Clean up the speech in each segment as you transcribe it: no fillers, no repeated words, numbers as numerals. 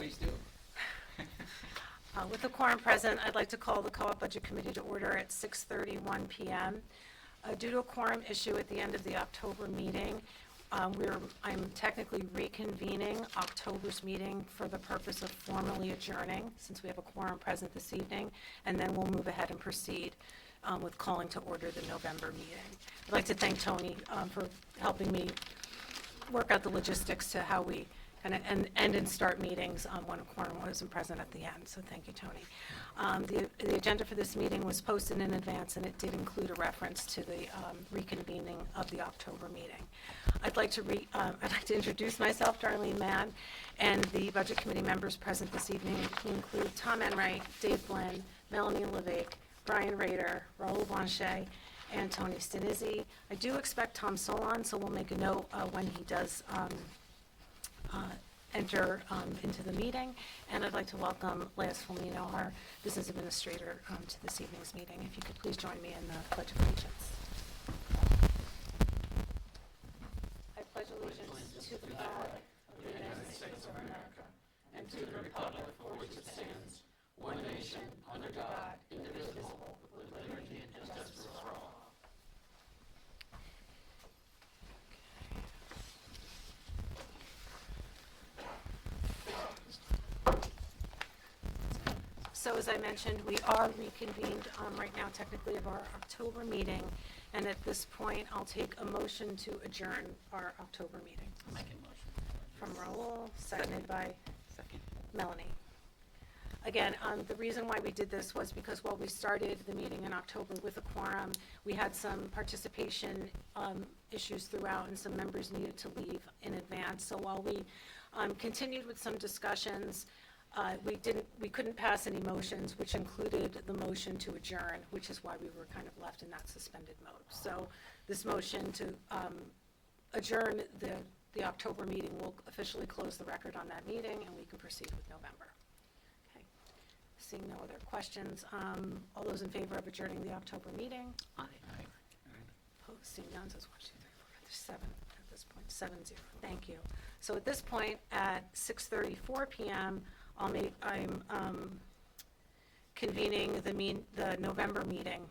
Please do. With the quorum present, I'd like to call the Co-op Budget Committee to order at 6:31 p.m. Due to a quorum issue at the end of the October meeting, I'm technically reconvening October's meeting for the purpose of formally adjourning, since we have a quorum present this evening, and then we'll move ahead and proceed with calling to order the November meeting. I'd like to thank Tony for helping me work out the logistics to how we kind of end and start meetings when a quorum wasn't present at the end. So thank you, Tony. The agenda for this meeting was posted in advance, and it did include a reference to the reconvening of the October meeting. I'd like to introduce myself, Darlene Mann, and the Budget Committee members present this evening include Tom Enright, Dave Blinn, Melanie Levake, Brian Rader, Raul Blanchet, and Tony Stanizzi. I do expect Tom Solon, so we'll make a note when he does enter into the meeting. And I'd like to welcome Lance Fulmino, our business administrator, to this evening's meeting. If you could please join me in the Pledge of Allegiance. I pledge allegiance to the flag of the United States of America and to the republic for which it stands, one nation, under God, indivisible, with liberty and justice for all. So as I mentioned, we are reconvened right now technically of our October meeting, and at this point I'll take a motion to adjourn our October meeting. Make a motion. From Raul, seconded by Melanie. Again, the reason why we did this was because while we started the meeting in October with a quorum, we had some participation issues throughout, and some members needed to leave in advance. So while we continued with some discussions, we couldn't pass any motions, which included the motion to adjourn, which is why we were kind of left in that suspended mode. So this motion to adjourn the October meeting will officially close the record on that meeting, and we can proceed with November. Okay. Seeing no other questions, all those in favor of adjourning the October meeting? Aye. Opposed, seeing none, says 1, 2, 3, 4, 5, 6, 7 at this point, 7-0. Thank you. So at this point, at 6:34 p.m., I'm convening the November meeting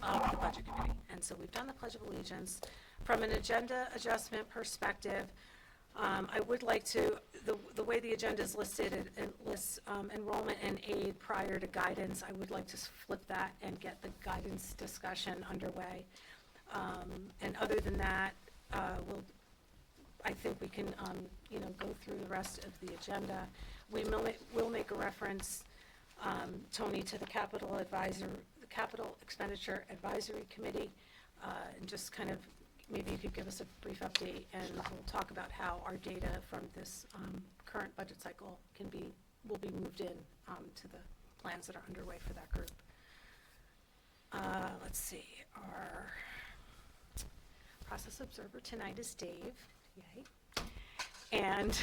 of the Budget Committee. And so we've done the Pledge of Allegiance. From an agenda adjustment perspective, I would like to, the way the agenda is listed, it lists enrollment and aid prior to guidance. I would like to flip that and get the guidance discussion underway. And other than that, I think we can go through the rest of the agenda. We will make a reference, Tony, to the Capital Expenditure Advisory Committee, and just kind of maybe you could give us a brief update, and we'll talk about how our data from this current budget cycle will be moved in to the plans that are underway for that group. Let's see, our process observer tonight is Dave. Yay. And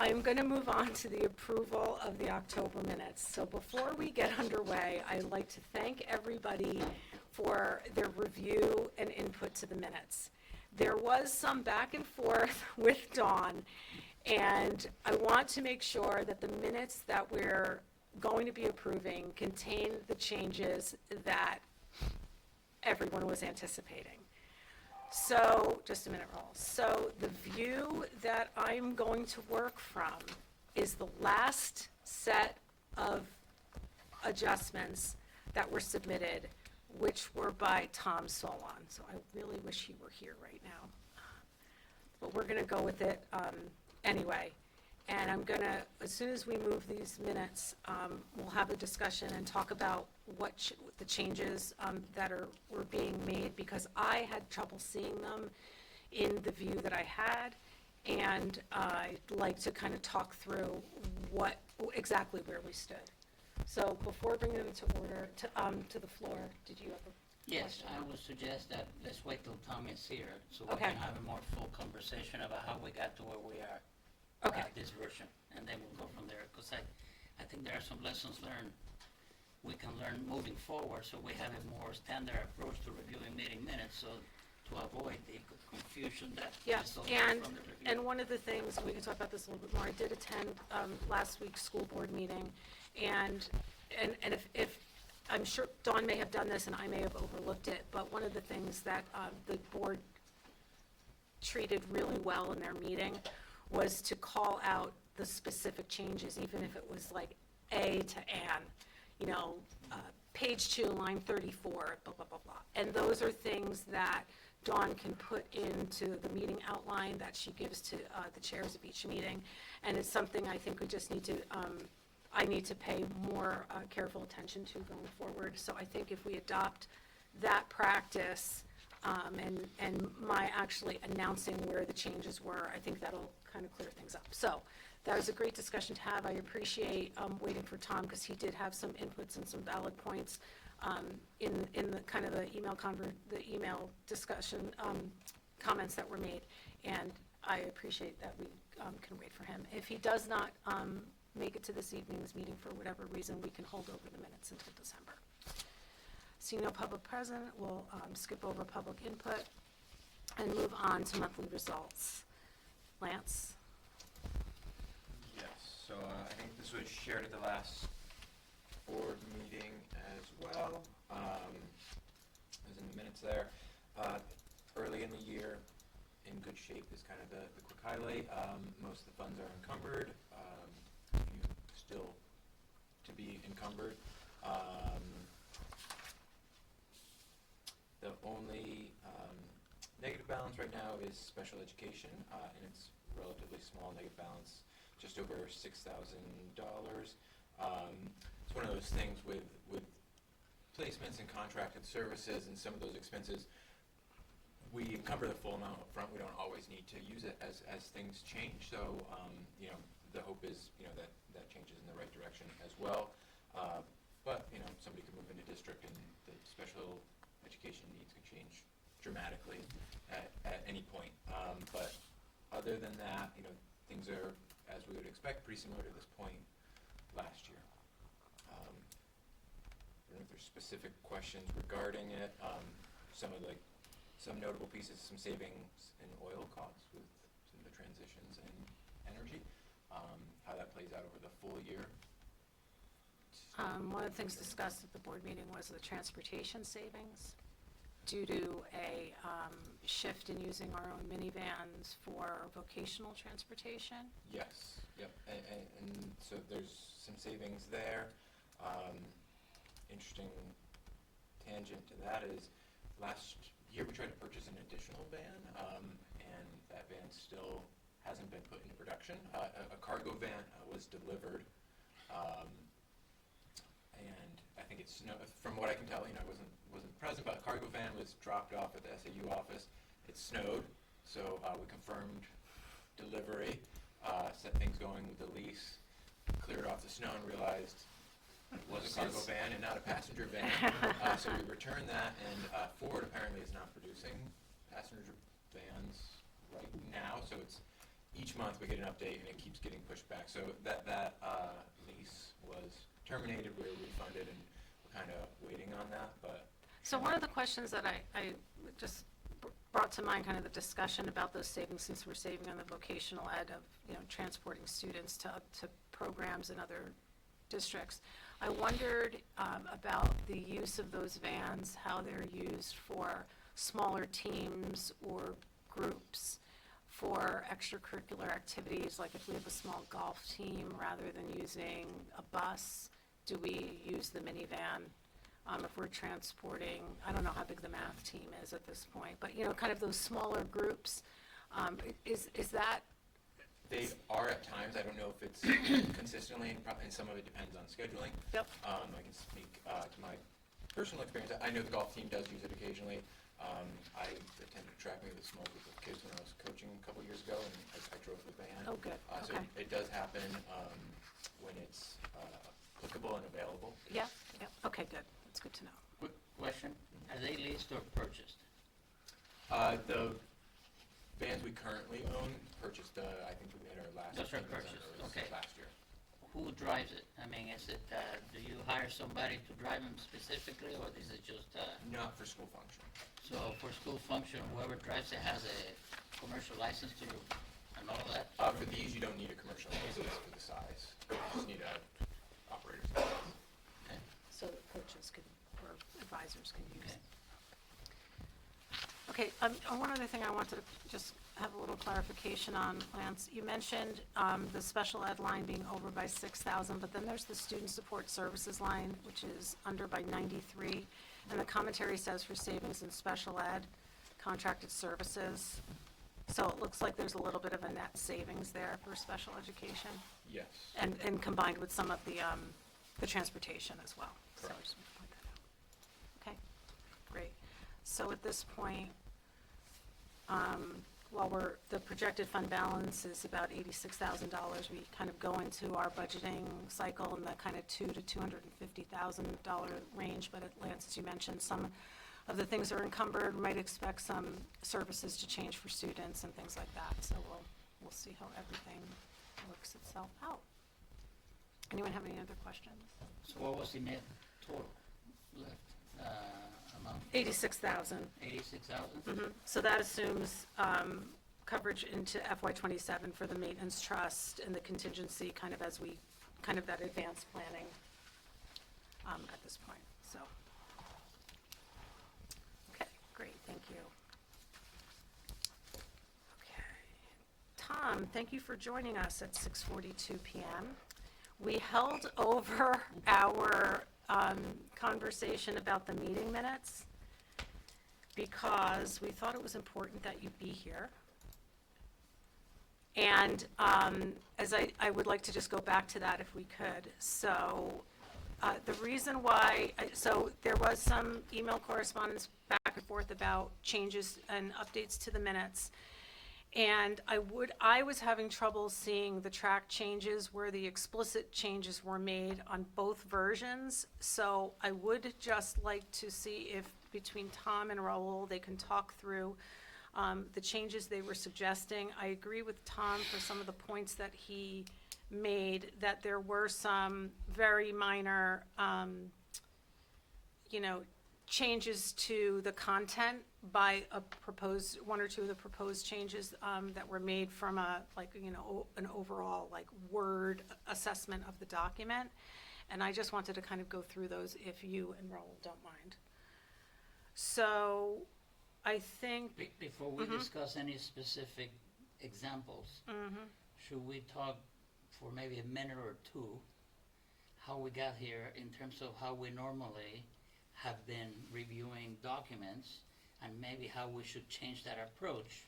I'm going to move on to the approval of the October minutes. So before we get underway, I'd like to thank everybody for their review and input to the minutes. There was some back and forth with Dawn, and I want to make sure that the minutes that we're going to be approving contain the changes that everyone was anticipating. So, just a minute, Raul. So the view that I'm going to work from is the last set of adjustments that were submitted, which were by Tom Solon. So I really wish he were here right now. But we're going to go with it anyway. And I'm going to, as soon as we move these minutes, we'll have a discussion and talk about what the changes that were being made, because I had trouble seeing them in the view that I had, and I'd like to kind of talk through exactly where we stood. So before bringing it to order, to the floor, did you have a Yes, question? I would suggest that let's wait till Tom is here so we Okay. can have a more full conversation about how we got to where we are. Okay. This version, and then we'll go from there, because I think there are some lessons learned we can learn moving forward, so we have a more standard approach to reviewing meeting minutes, so to avoid the confusion that Yeah, resulted and, from the review. and one of the things, we can talk about this a little bit more, I did attend last week's school board meeting, and if, I'm sure Dawn may have done this and I may have overlooked it, but one of the things that the board treated really well in their meeting was to call out the specific changes, even if it was like A to N, you know, page 2, line 34, blah, blah, blah, blah. And those are things that Dawn can put into the meeting outline that she gives to the chairs of each meeting. And it's something I think we just need to, I need to pay more careful attention to going forward. So I think if we adopt that practice, and my actually announcing where the changes were, I think that'll kind of clear things up. So that was a great discussion to have. I appreciate waiting for Tom, because he did have some inputs and some valid points in the kind of the email discussion comments that were made, and I appreciate that we can wait for him. If he does not make it to this evening's meeting for whatever reason, we can hold over the minutes until December. Seeing no public present, we'll skip over public input and move on to monthly results. Lance? Yes, so I think this was shared at the last board meeting as well. It was in the minutes there. Early in the year, in good shape is kind of the quick highlight. Most of the funds are encumbered. Still to be encumbered. The only negative balance right now is special education, and it's relatively small negative balance, just over $6,000. It's one of those things with placements and contracted services and some of those expenses. We encumber the full amount up front. We don't always need to use it as things change. So the hope is that changes in the right direction as well. But somebody could move into district and the special education needs could change dramatically at any point. But other than that, things are, as we would expect, pretty similar to this point last year. I don't know if there's specific questions regarding it. Some notable pieces, some savings in oil costs with some of the transitions in energy. How that plays out over the full year. One of the things discussed at the board meeting was the transportation savings due to a shift in using our own minivans for vocational transportation. Yes, yep, and so there's some savings there. Interesting tangent to that is last year we tried to purchase an additional van, and that van still hasn't been put into production. A cargo van was delivered, and I think it's from what I can tell, I wasn't present, but a cargo van was dropped off at the SAU office. It snowed, so we confirmed delivery, set things going with the lease, cleared off the snow, and realized it was a cargo van and not a passenger van. So we returned that, and Ford apparently is not producing passenger vans right now. So it's each month we get an update, and it keeps getting pushed back. So that lease was terminated, we were refunded, and we're kind of waiting on that. But So one of the questions that I just brought to mind, kind of the discussion about those savings, since we're saving on the vocational ed of transporting students to programs in other districts. I wondered about the use of those vans, how they're used for smaller teams or groups for extracurricular activities, like if we have a small golf team, rather than using a bus, do we use the minivan? If we're transporting, I don't know how big the math team is at this point, but kind of those smaller groups, is that? they are at times. I don't know if it's consistently, and some of it depends on scheduling. Yep. I can speak to my personal experience. I know the golf team does use it occasionally. I attended a track meet with a small group of kids when I was coaching a couple years ago, and I drove the van. Oh, good. So Okay. it does happen when it's applicable and available. Yeah, yeah, okay, good, that's good to know. Quick question, are they leased or purchased? The vans we currently own purchased, I think we made our last. Those are payment on purchased, those okay. Last year. Who drives it? I mean, is it, do you hire somebody to drive them specifically, or is it just, Not for school function. So for school function, whoever drives it has a commercial license to, and all of that? For these, you don't need a commercial license for the size. You just need a operator's license. Okay. So that coaches can, or advisors can use. Okay. Okay, one other thing I wanted to just have a little clarification on, Lance. You mentioned the special ed line being over by 6,000, but then there's the student support services line, which is under by 93. And the commentary says for savings in special ed, contracted services. So it looks like there's a little bit of a net savings there for special education. Yes. And combined with some of the transportation as well. So I Correct. just want to point that out. Okay, great. So at this point, while the projected fund balance is about $86,000, we kind of go into our budgeting cycle in the kind of $200,000 to $250,000 range. But Lance, as you mentioned, some of the things are encumbered. We might expect some services to change for students and things like that. So we'll see how everything works itself out. Anyone have any other questions? So what was the net total left, amount? 86,000. 86,000? So that assumes coverage into FY '27 for the maintenance trust and the contingency kind of as we, kind of that advanced planning at this point, so. Okay, great, thank you. Okay. Tom, thank you for joining us at 6:42 PM. We held over our conversation about the meeting minutes because we thought it was important that you be here. And as I would like to just go back to that if we could. So the reason why, so there was some email correspondence back and forth about changes and updates to the minutes. And I was having trouble seeing the track changes where the explicit changes were made on both versions. So I would just like to see if between Tom and Raul, they can talk through the changes they were suggesting. I agree with Tom for some of the points that he made, that there were some very minor, changes to the content by one or two of the proposed changes that were made from an overall word assessment of the document. And I just wanted to kind of go through those if you and Raul don't mind. So I think. Before we discuss any specific examples, should we talk for maybe a minute or two how we got here in terms of how we normally have been reviewing documents, and maybe how we should change that approach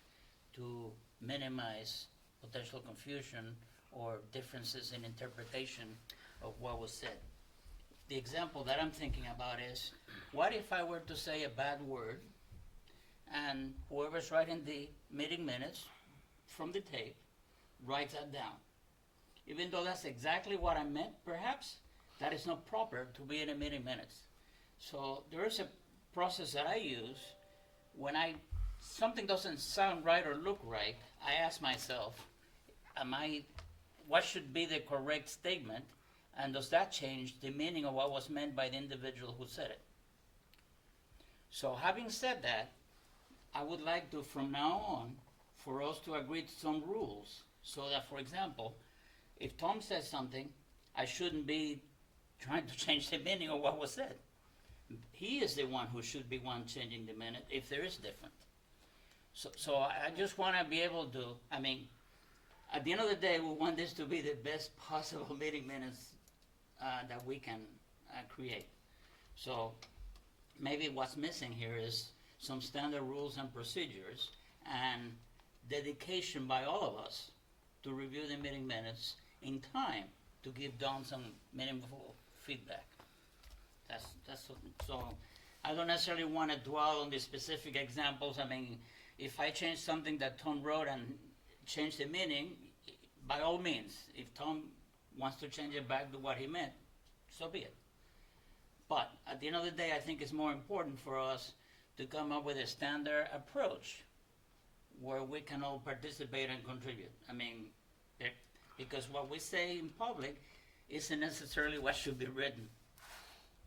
to minimize potential confusion or differences in interpretation of what was said. The example that I'm thinking about is, what if I were to say a bad word, and whoever's writing the meeting minutes from the tape writes that down? Even though that's exactly what I meant, perhaps, that is not proper to be in a meeting minutes. So there is a process that I use when something doesn't sound right or look right. I ask myself, what should be the correct statement, and does that change the meaning of what was meant by the individual who said it? So having said that, I would like to, from now on, for us to agree to some rules, so that, for example, if Tom says something, I shouldn't be trying to change the meaning of what was said. He is the one who should be one changing the minute if there is different. So I just want to be able to, at the end of the day, we want this to be the best possible meeting minutes that we can create. So maybe what's missing here is some standard rules and procedures and dedication by all of us to review the meeting minutes in time to give Dawn some meaningful feedback. So I don't necessarily want to dwell on the specific examples. If I change something that Tom wrote and change the meaning, by all means, if Tom wants to change it back to what he meant, so be it. But at the end of the day, I think it's more important for us to come up with a standard approach where we can all participate and contribute. Because what we say in public isn't necessarily what should be written.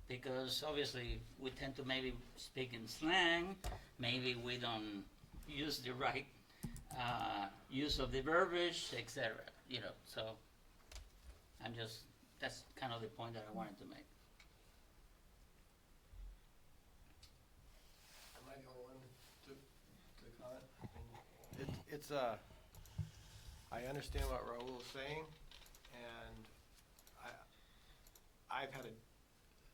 because obviously we tend to maybe speak in slang, maybe we don't use the right use of the verbiage, etc. You know, so that's kind of the point that I wanted to make. Am I the only one to comment? I understand what Raul is saying, and I've had a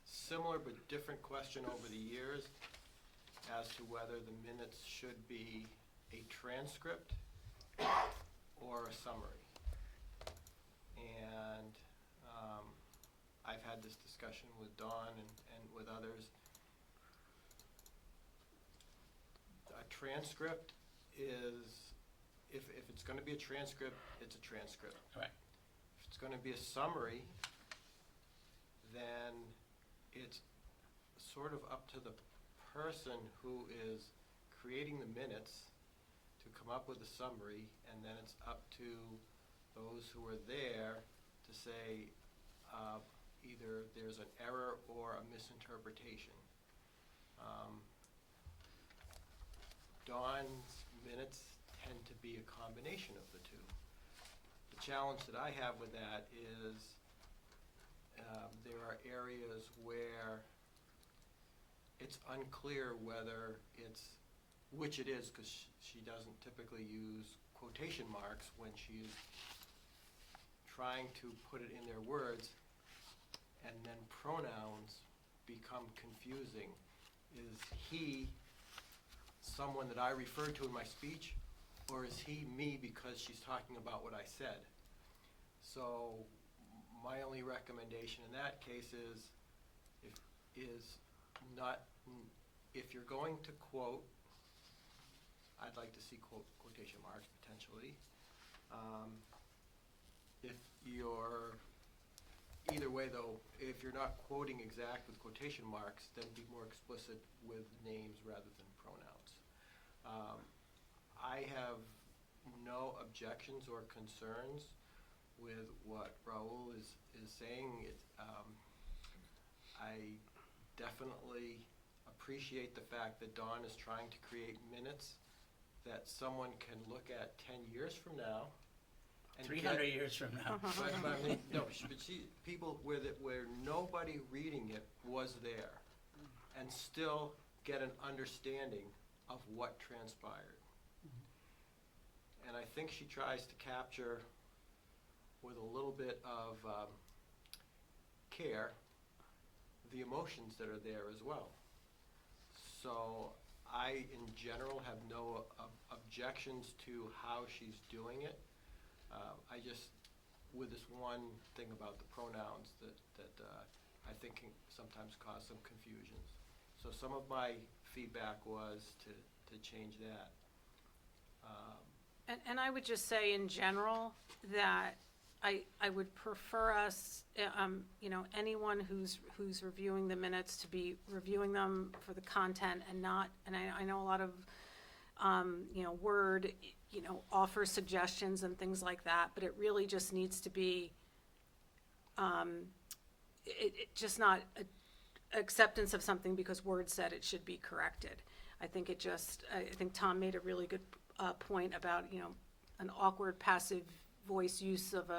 similar but different question over the years as to whether the minutes should be a transcript or a summary. And I've had this discussion with Dawn and with others. A transcript is, if it's going to be a transcript, it's a transcript. Right. If it's going to be a summary, then it's sort of up to the person who is creating the minutes to come up with a summary, and then it's up to those who are there to say either there's an error or a misinterpretation. Dawn's minutes tend to be a combination of the two. The challenge that I have with that is there are areas where it's unclear whether it's, which it is, because she doesn't typically use quotation marks when she's trying to put it in their words, and then pronouns become confusing. Is he someone that I referred to in my speech, or is he me because she's talking about what I said? So my only recommendation in that case is if you're going to quote, I'd like to see quotation marks potentially. If you're, either way though, if you're not quoting exact with quotation marks, then be more explicit with names rather than pronouns. I have no objections or concerns with what Raul is saying. I definitely appreciate the fact that Dawn is trying to create minutes that someone can look at 10 years from now. And 300 years from now. But I mean, no, but people where nobody reading it was there, and still get an understanding of what transpired. And I think she tries to capture, with a little bit of care, the emotions that are there as well. So I, in general, have no objections to how she's doing it. I just, with this one thing about the pronouns that I think can sometimes cause some confusions. So some of my feedback was to change that. And I would just say in general that I would prefer us, anyone who's reviewing the minutes to be reviewing them for the content and not, and I know a lot of, Word, offers suggestions and things like that, but it really just needs to be, it just not acceptance of something because Word said it should be corrected. I think Tom made a really good point about, an awkward passive voice use of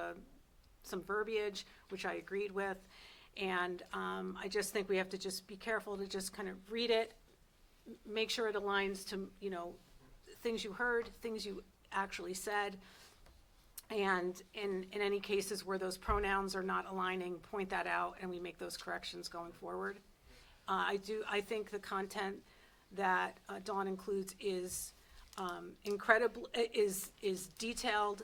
some verbiage, which I agreed with. And I just think we have to just be careful to just kind of read it, make sure it aligns to, things you heard, things you actually said. And in any cases where those pronouns are not aligning, point that out and we make those corrections going forward. I think the content that Dawn includes is incredible, is detailed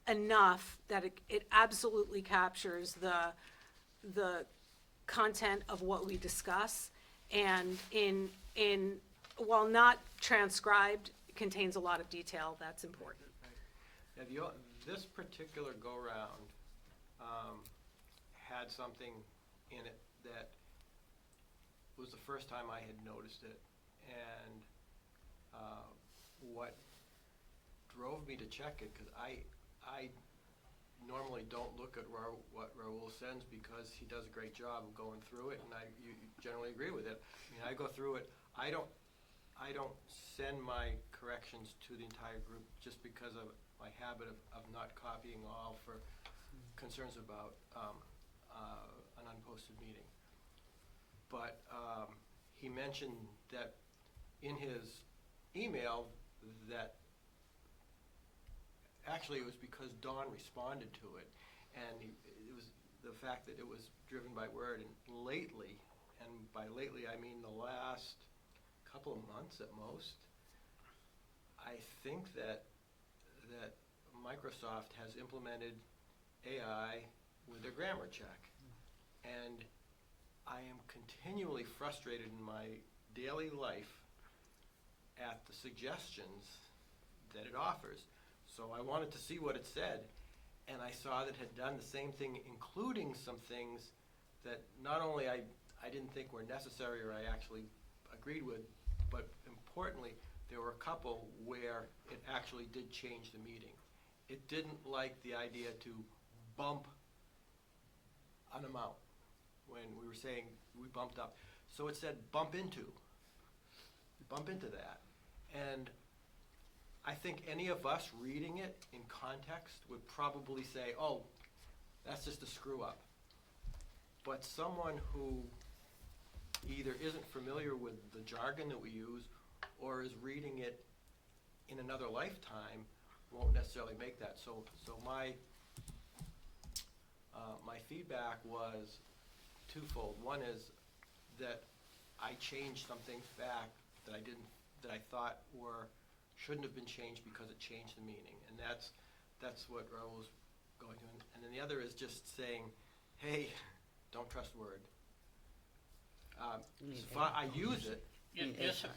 enough that it absolutely captures the content of what we discuss, and in while not transcribed, contains a lot of detail that's important. Right. Now, this particular go-round had something in it that was the first time I had noticed it, and what drove me to check it, because I normally don't look at what Raul sends because he does a great job of going through it, and you generally agree with it. I mean, I go through it. I don't send my corrections to the entire group just because of my habit of not copying all for concerns about an unposted meeting. But he mentioned that in his email that actually it was because Dawn responded to it, and it was the fact that it was driven by word, and lately, and by lately I mean the last couple of months at most, I think that Microsoft has implemented AI with their grammar check, and I am continually frustrated in my daily life at the suggestions that it offers. So I wanted to see what it said, and I saw that it had done the same thing, including some things that not only I didn't think were necessary or I actually agreed with, but importantly, there were a couple where it actually did change the meeting. It didn't like the idea to bump an amount when we were saying we bumped up. So it said bump into that. And I think any of us reading it in context would probably say, oh, that's just a screw up. But someone who either isn't familiar with the jargon that we use or is reading it in another lifetime won't necessarily make that. So my feedback was twofold. One is that I changed some things back that I thought shouldn't have been changed because it changed the meaning, and that's what Raul's going to. And then the other is just saying, hey, don't trust Word. So I use it.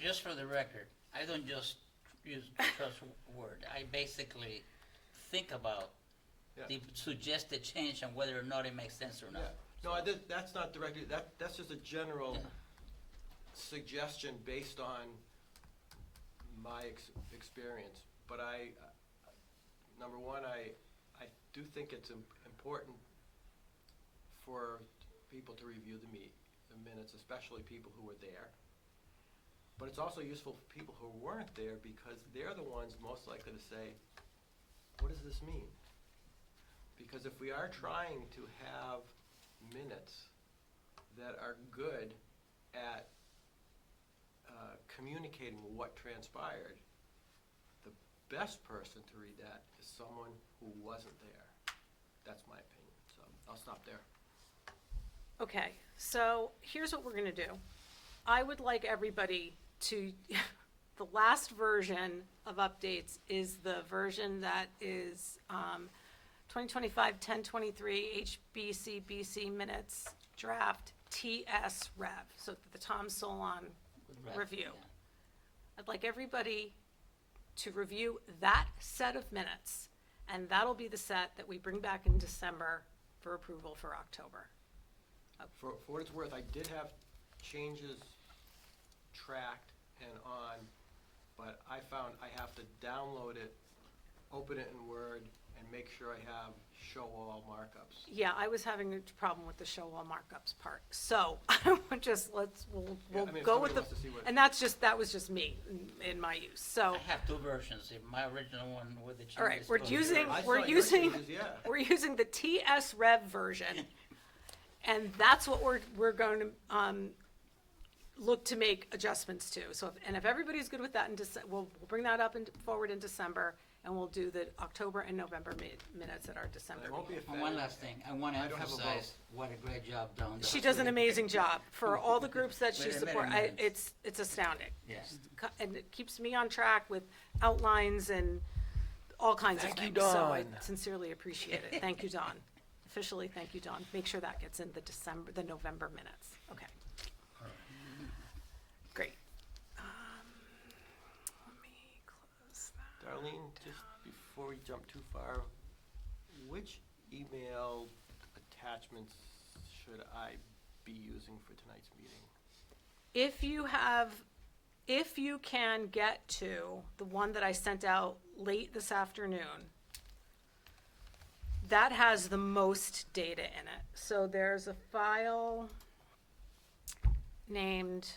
Just for the record, I don't just use trust Word. I basically think about the suggested change and whether or not it makes sense or not. Yeah. No, that's not directly. That's just a general suggestion based on my experience. But number one, I do think it's important for people to review the minutes, especially people who were there. But it's also useful for people who weren't there because they're the ones most likely to say, what does this mean? Because if we are trying to have minutes that are good at communicating what transpired, the best person to read that is someone who wasn't there. That's my opinion. So I'll stop there. Okay, so here's what we're gonna do. I would like everybody to, the last version of updates is the version that is 2025-1023 HBCBC minutes draft TS Rev, so the Tom Solon review. Yeah. I'd like everybody to review that set of minutes, and that'll be the set that we bring back in December for approval for October. For what it's worth, I did have changes tracked and on, but I found I have to download it, open it in Word, and make sure I have show all markups. Yeah, I was having a problem with the show all markups part, so we'll I mean, if go with somebody the, wants to see what- and that was just me in my use, so. I have two versions. My original one with the changes. All right, we're goes using, there. I saw we're your using, changes, yeah. we're using the TS Rev version, and that's what we're going to, look to make adjustments to. So, if everybody's good with that, we'll bring that up forward in December, and we'll do the October and November minutes at our December It won't be meeting. a And one last thing, I want to I don't have a emphasize what a great job Dawn does. She does an amazing job for all the groups that she Wait a minute, supports. man. It's astounding. Yes. And it keeps me on track with outlines and all kinds of Thank you, things. So I Dawn. sincerely appreciate it. Thank you, Dawn. Officially, thank you, Dawn. Make sure that gets in the November minutes. Okay. Great. Let me close that. Darlene, just before we jump too far, which email attachments should I be using for tonight's meeting? If you can get to the one that I sent out late this afternoon, that has the most data in it. So there's a file named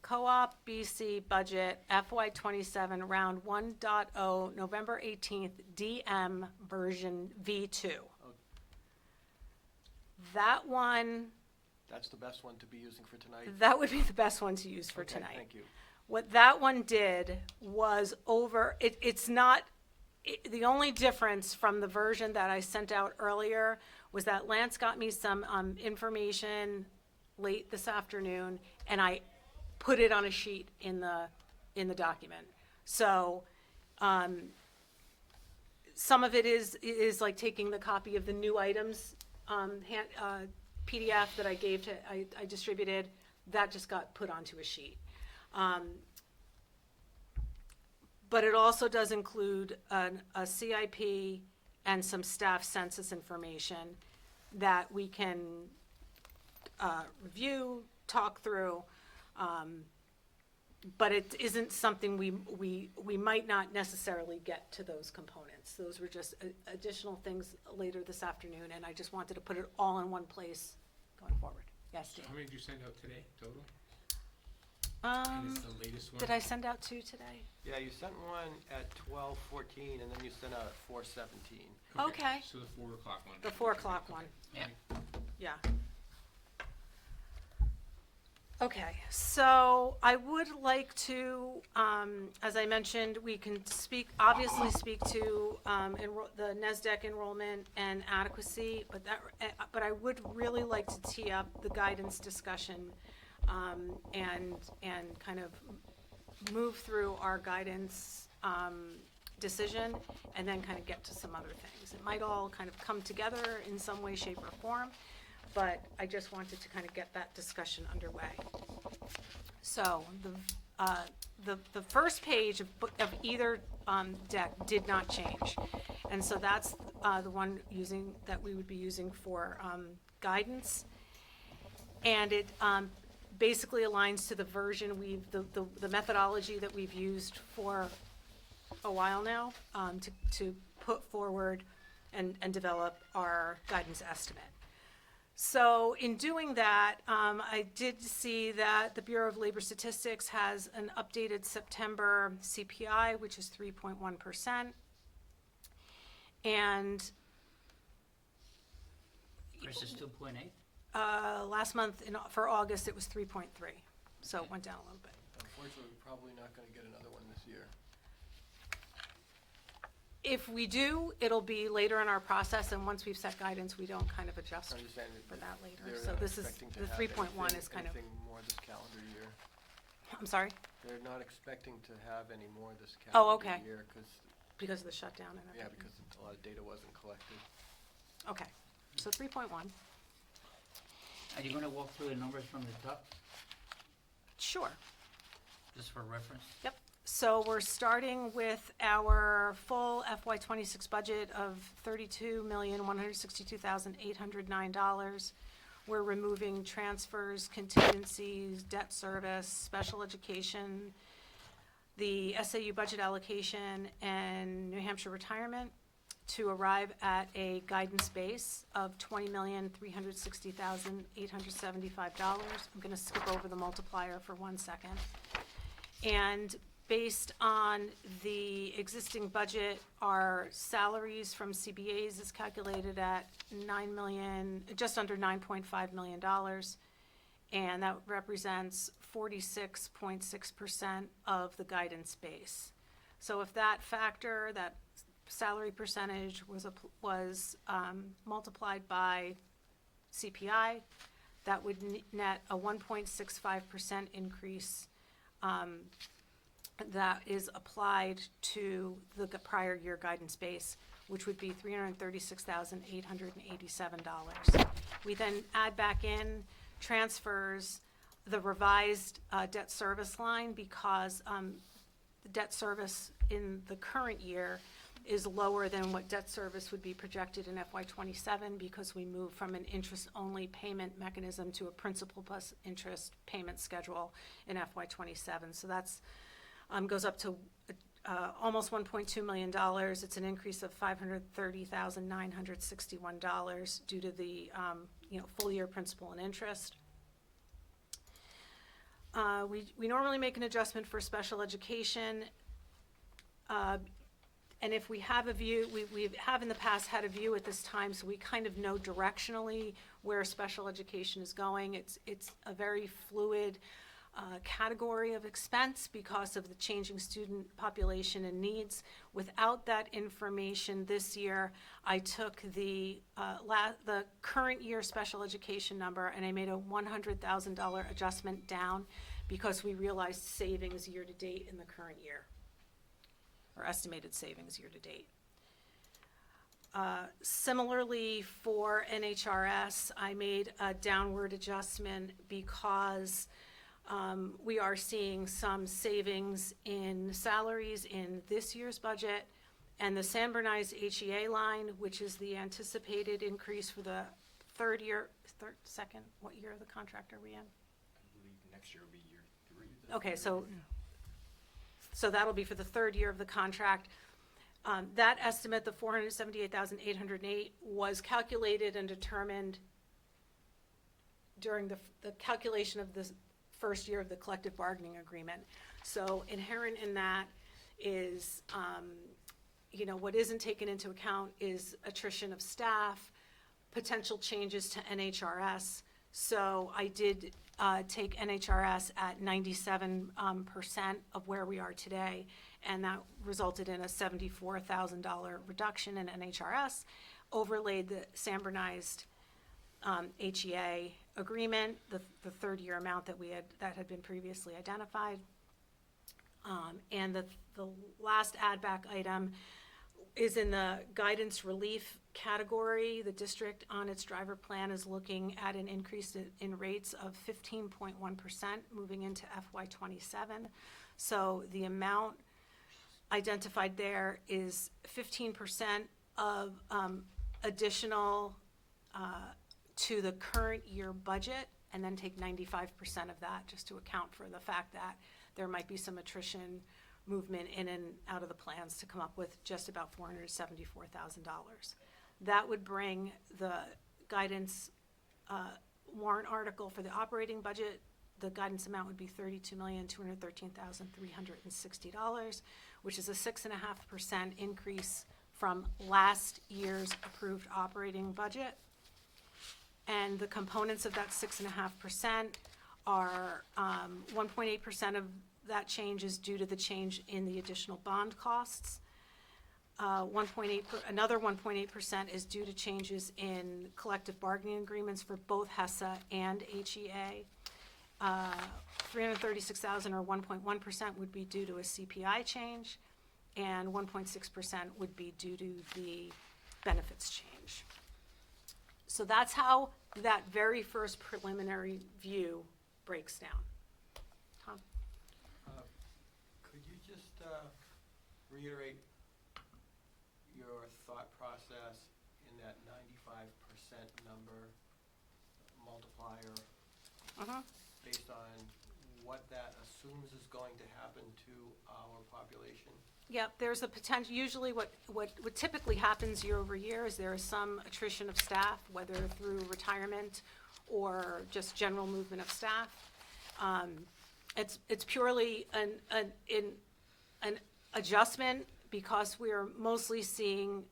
Co-op BC Budget FY27 Round 1.0 November 18th DM version V2. That one, That's the best one to be using for tonight? that would be the best one to use for Okay, tonight. thank you. What that one did was it's not, the only difference from the version that I sent out earlier was that Lance got me some information late this afternoon, and I put it on a sheet in the document. So some of it is like taking the copy of the new items PDF that I gave to, I distributed, that just got put onto a sheet. But it also does include a CIP and some staff census information that we can review, talk through, but it isn't something we might not necessarily get to those components. Those were just additional things later this afternoon, and I just wanted to put it all in one place going forward. Yes, Dave? How many did you send out today, total? And it's the latest one? Did I send out 2 today? Yeah, you sent one at 12:14, and then you sent out at 4:17. Okay. So the 4 o'clock one. The 4 o'clock one. Yeah. Yeah. Okay, so I would like to, as I mentioned, we can obviously speak to the NESDEC enrollment and adequacy, but I would really like to tee up the guidance discussion and kind of move through our guidance decision and then kind of get to some other things. It might all kind of come together in some way, shape, or form, but I just wanted to kind of get that discussion underway. So the first page of either deck did not change, and so that's the one that we would be using for guidance, and it basically aligns to the version the methodology that we've used for a while now to put forward and develop our guidance estimate. So in doing that, I did see that the Bureau of Labor Statistics has an updated September CPI, which is 3.1%. And Versus 2.8? last month, for August, it was 3.3. So it went down a little bit. Unfortunately, we're probably not going to get another one this year. If we do, it'll be later in our process, and once we've set guidance, we don't kind of adjust I'm just saying for that later. they're So not this is, expecting to the have 3.1 anything- is kind of, anything more this calendar year. I'm sorry, They're not expecting to have any more this Oh, calendar okay. year because, because of the shutdown and everything. yeah, because a lot of data wasn't collected. Okay, so 3.1, Are you gonna walk through the numbers from the top, sure. just for reference? Yep, so we're starting with our full FY26 budget of $32,162,809. We're removing transfers, contingencies, debt service, special education, the SAU budget allocation, and New Hampshire retirement to arrive at a guidance base of $20,360,875. I'm gonna skip over the multiplier for 1 second. And based on the existing budget, our salaries from CBAs is calculated at just under $9.5 million. And that represents 46.6% of the guidance base. So if that factor, that salary percentage was multiplied by CPI, that would net a 1.65% increase that is applied to the prior year guidance base, which would be $336,887. We then add back in transfers, the revised debt service line, because the debt service in the current year is lower than what debt service would be projected in FY27 because we moved from an interest-only payment mechanism to a principal plus interest payment schedule in FY27. So that's goes up to almost $1.2 million. It's an increase of $530,961 due to the, full year principal and interest. We normally make an adjustment for special education. And if we have a view, we have in the past had a view at this time, so we kind of know directionally where special education is going. It's a very fluid category of expense because of the changing student population and needs. Without that information this year, I took the current year special education number and I made a $100,000 adjustment down because we realized savings year to date in the current year, or estimated savings year to date. Similarly, for NHRS, I made a downward adjustment because we are seeing some savings in salaries in this year's budget, and the San Bernard's HEA line, which is the anticipated increase for the second, what year of the contract are we in? I believe next year will be year 3. Okay, so that'll be for the third year of the contract. That estimate, the $478,808, was calculated and determined during the calculation of the first year of the collective bargaining agreement. So inherent in that is, what isn't taken into account is attrition of staff, potential changes to NHRS. So I did take NHRS at 97% of where we are today, and that resulted in a $74,000 reduction in NHRS, overlaid the San Bernard's HEA agreement, the third year amount that had been previously identified. And the last add back item is in the guidance relief category. The district on its driver plan is looking at an increase in rates of 15.1% moving into FY27. So the amount identified there is 15% of additional to the current year budget, and then take 95% of that just to account for the fact that there might be some attrition movement in and out of the plans to come up with just about $474,000. That would bring the guidance warrant article for the operating budget. The guidance amount would be $32,213,360, which is a 6.5% increase from last year's approved operating budget. And the components of that 6.5% are 1.8% of that change is due to the change in the additional bond costs. Another 1.8% is due to changes in collective bargaining agreements for both HESA and HEA. 336,000 or 1.1% would be due to a CPI change, and 1.6% would be due to the benefits change. So that's how that very first preliminary view breaks down. Tom? Could you just reiterate your thought process in that 95% number multiplier based on what that assumes is going to happen to our population? Yep, there's a potential, usually what typically happens year over year is there is some attrition of staff, whether through retirement or just general movement of staff. It's purely an adjustment because we are mostly seeing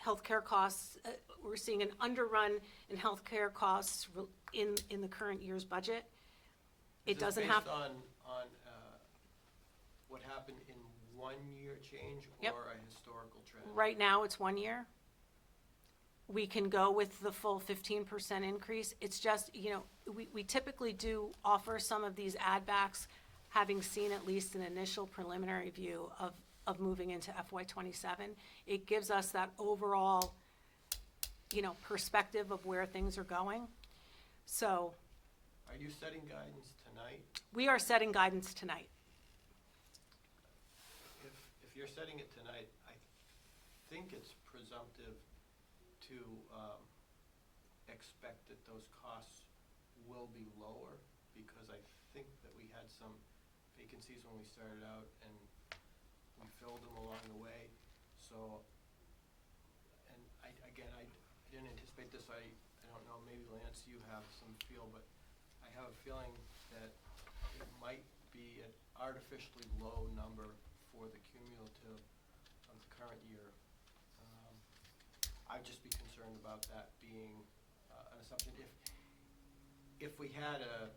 healthcare costs. We're seeing an underrun in healthcare costs in the current year's budget. It doesn't have. Based on what happened in 1 year change or a historical trend? Right now, it's 1 year. We can go with the full 15% increase. It's just, we typically do offer some of these add backs, having seen at least an initial preliminary view of moving into FY27. It gives us that overall, perspective of where things are going. So. Are you setting guidance tonight? We are setting guidance tonight. If you're setting it tonight, I think it's presumptive to expect that those costs will be lower, because I think that we had some vacancies when we started out, and we filled them along the way. So, and I didn't anticipate this, I don't know, maybe Lance, you have some feel, but I have a feeling that it might be an artificially low number for the cumulative of the current year. I'd just be concerned about that being an assumption. If we had a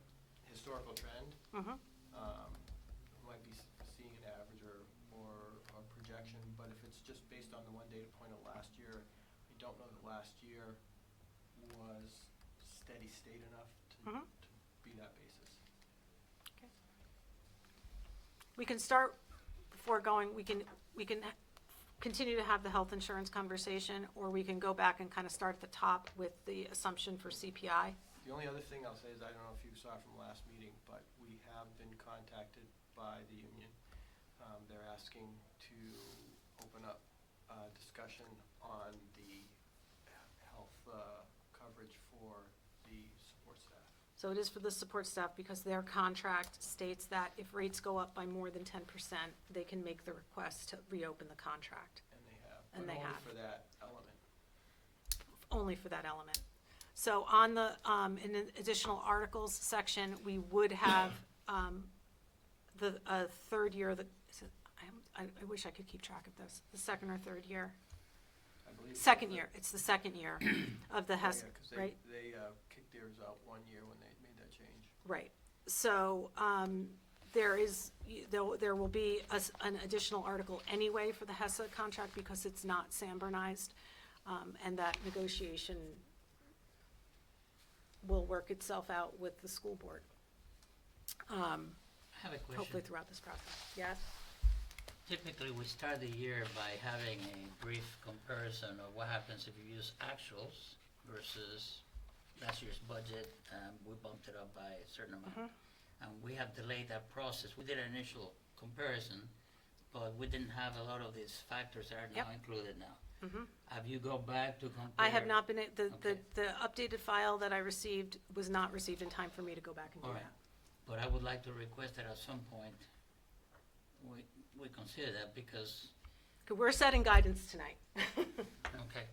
historical trend, Mhm. we might be seeing an average or a projection, but if it's just based on the one data point of last year, I don't know that last year was steady state enough to be that basis. Okay. We can start, before going, we can continue to have the health insurance conversation, or we can go back and kind of start at the top with the assumption for CPI. The only other thing I'll say is, I don't know if you saw from last meeting, but we have been contacted by the union. They're asking to open up discussion on the health coverage for the support staff. So it is for the support staff because their contract states that if rates go up by more than 10%, they can make the request to reopen the contract. And they have, And but they only have. for that element. Only for that element. So on the, in the additional articles section, we would have the third year, I wish I could keep track of this, the second or third year. I believe. Second year, it's the second year of the HES, Yeah, 'cause right? they kicked theirs out 1 year when they made that change. Right. So there will be an additional article anyway for the HESA contract because it's not Sanbornized, and that negotiation will work itself out with the school board, I have a question. hopefully throughout this process. Yes? Typically, we start the year by having a brief comparison of what happens if you use actuals versus last year's budget. We bumped it up by a certain amount. And we have delayed that process. We did an initial comparison, but we didn't have a lot of these factors that are now Yep. included now. Have you go back to compare? I have not been, Okay. the updated file that I received was not received in time for me to go back and do All right. that. But I would like to request that at some point, we consider that because, Okay, we're setting guidance tonight. okay,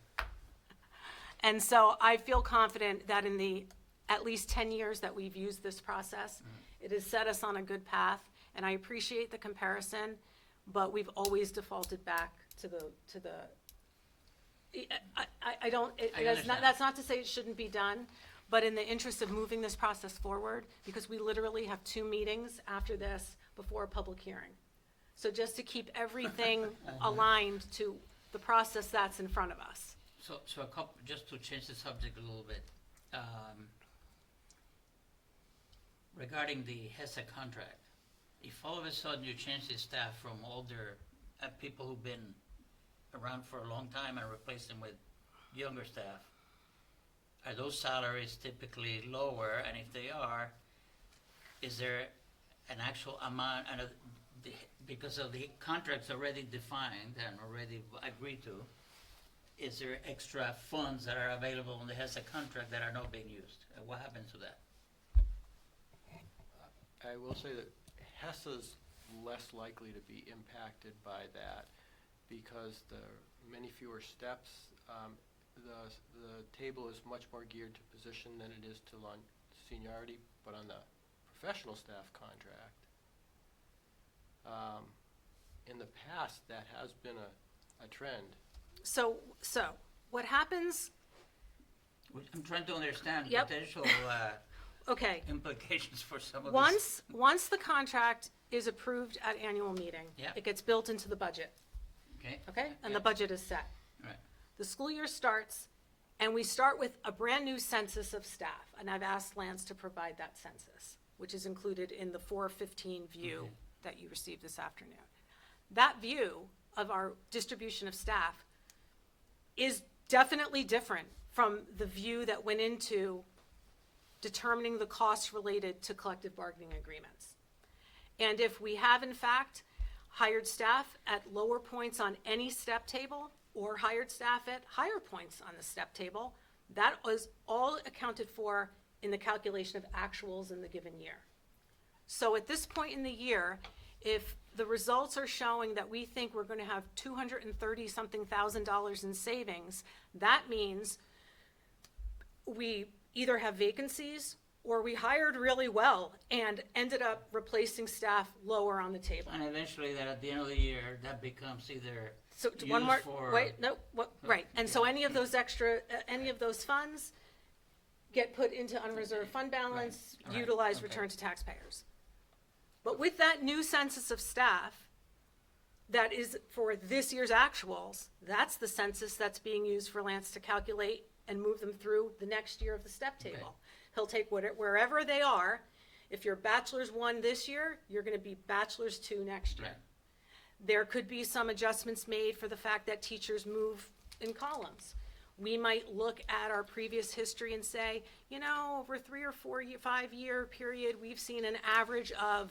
And so I feel confident that in the at least 10 years that we've used this process, it has set us on a good path, and I appreciate the comparison, but we've always defaulted back to the I don't, I understand. that's not to say it shouldn't be done, but in the interest of moving this process forward, because we literally have 2 meetings after this before a public hearing. So just to keep everything aligned to the process that's in front of us. so a couple, just to change the subject a little bit. Regarding the HESA contract, if all of a sudden you change the staff from older people who've been around for a long time and replace them with younger staff, are those salaries typically lower? And if they are, is there an actual amount, and because of the contracts already defined and already agreed to, is there extra funds that are available in the HESA contract that are not being used? And what happens to that? I will say that HESA's less likely to be impacted by that because there are many fewer steps. The table is much more geared to position than it is to seniority, but on the professional staff contract, in the past, that has been a trend. So what happens, I'm trying to understand Yep. potential okay, implications for some of this. once the contract is approved at annual meeting, Yeah. it gets built into the budget, Okay, okay? And Yeah. the budget is set. right. The school year starts, and we start with a brand-new census of staff, and I've asked Lance to provide that census, which is included in the 415 view Okay. that you received this afternoon. That view of our distribution of staff is definitely different from the view that went into determining the costs related to collective bargaining agreements. And if we have in fact hired staff at lower points on any step table or hired staff at higher points on the step table, that was all accounted for in the calculation of actuals in the given year. So at this point in the year, If the results are showing that we think we're gonna have $230-something thousand in savings, that means we either have vacancies or we hired really well and ended up replacing staff lower on the table. And eventually, that at the end of the year, that becomes either So used one more, for. wait, no, what, right, and so any of those extra, any of those funds get put into unreserved fund balance, Right, right, utilized, okay. returned to taxpayers. But with that new census of staff, that is for this year's actuals, that's the census that's being used for Lance to calculate and move them through the next year of the step Okay. table. He'll take wherever they are. If you're bachelor's 1 this year, you're gonna be bachelor's 2 next year. Right. There could be some adjustments made for the fact that teachers move in columns. We might look at our previous history and say, you know, over 3 or 4 year, 5-year period, we've seen an average of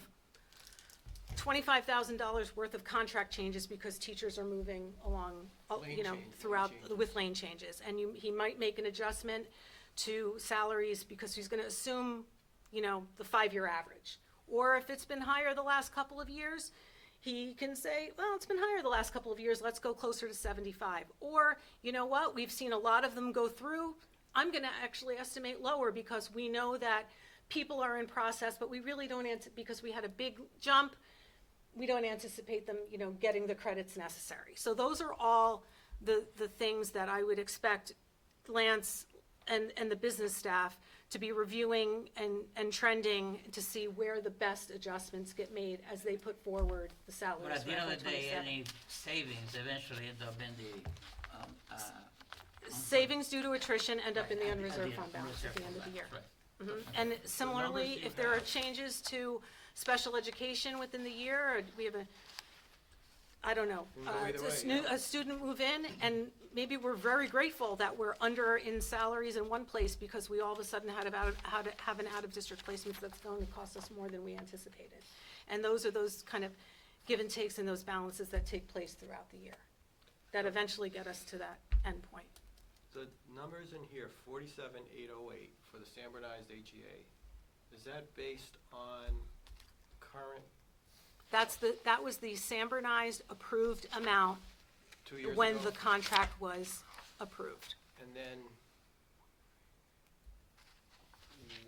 $25,000 worth of contract changes because teachers are moving along, Lane you know, change- throughout, lane changes. with lane changes. And he might make an adjustment to salaries because he's gonna assume, you know, the 5-year average. Or if it's been higher the last couple of years, he can say, well, it's been higher the last couple of years, let's go closer to 75. Or, you know what, we've seen a lot of them go through, I'm gonna actually estimate lower because we know that people are in process, but we really don't because we had a big jump, we don't anticipate them, you know, getting the credits necessary. So those are all the things that I would expect Lance and the business staff to be reviewing and trending to see where the best adjustments get made as they put forward the salaries But at for the end FY of the day, '27. any savings eventually end up in the, Savings due to attrition end up in the Right, unreserved fund balance at unreserved the end of the fund year. balance, right. And similarly, you if there are have- changes to special education within the year, or we have I don't know, Can go either way, a student move in, and maybe we're very grateful that we're under in salaries in one place because we all of a sudden had to have an out-of-district placement that's going to cost us more than we anticipated. And those are those kind of give and takes and those balances that take place throughout the year, that eventually get us to that end point. The numbers in here, 47,808 for the standardized HEA, is that based on current That was the Samburnized approved amount 2 years ago? when the contract was approved. And then,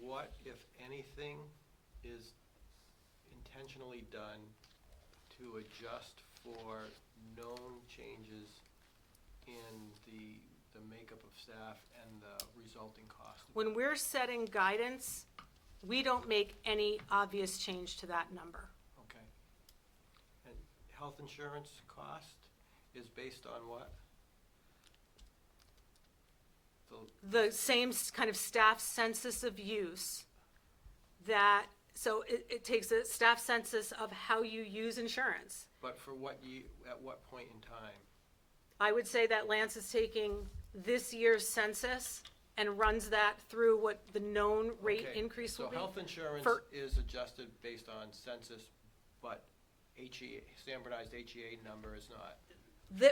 what, if anything, is intentionally done to adjust for known changes in the makeup of staff and the resulting cost? When we're setting guidance, we don't make any obvious change to that number. Okay. And health insurance cost is based on what? The same kind of staff census of use that, so it takes a staff census of how you use insurance. But for what at what point in time? I would say that Lance is taking this year's census and runs that through what the known rate Okay, increase will be. So health insurance For- is adjusted based on census, but standardized HEA number is not.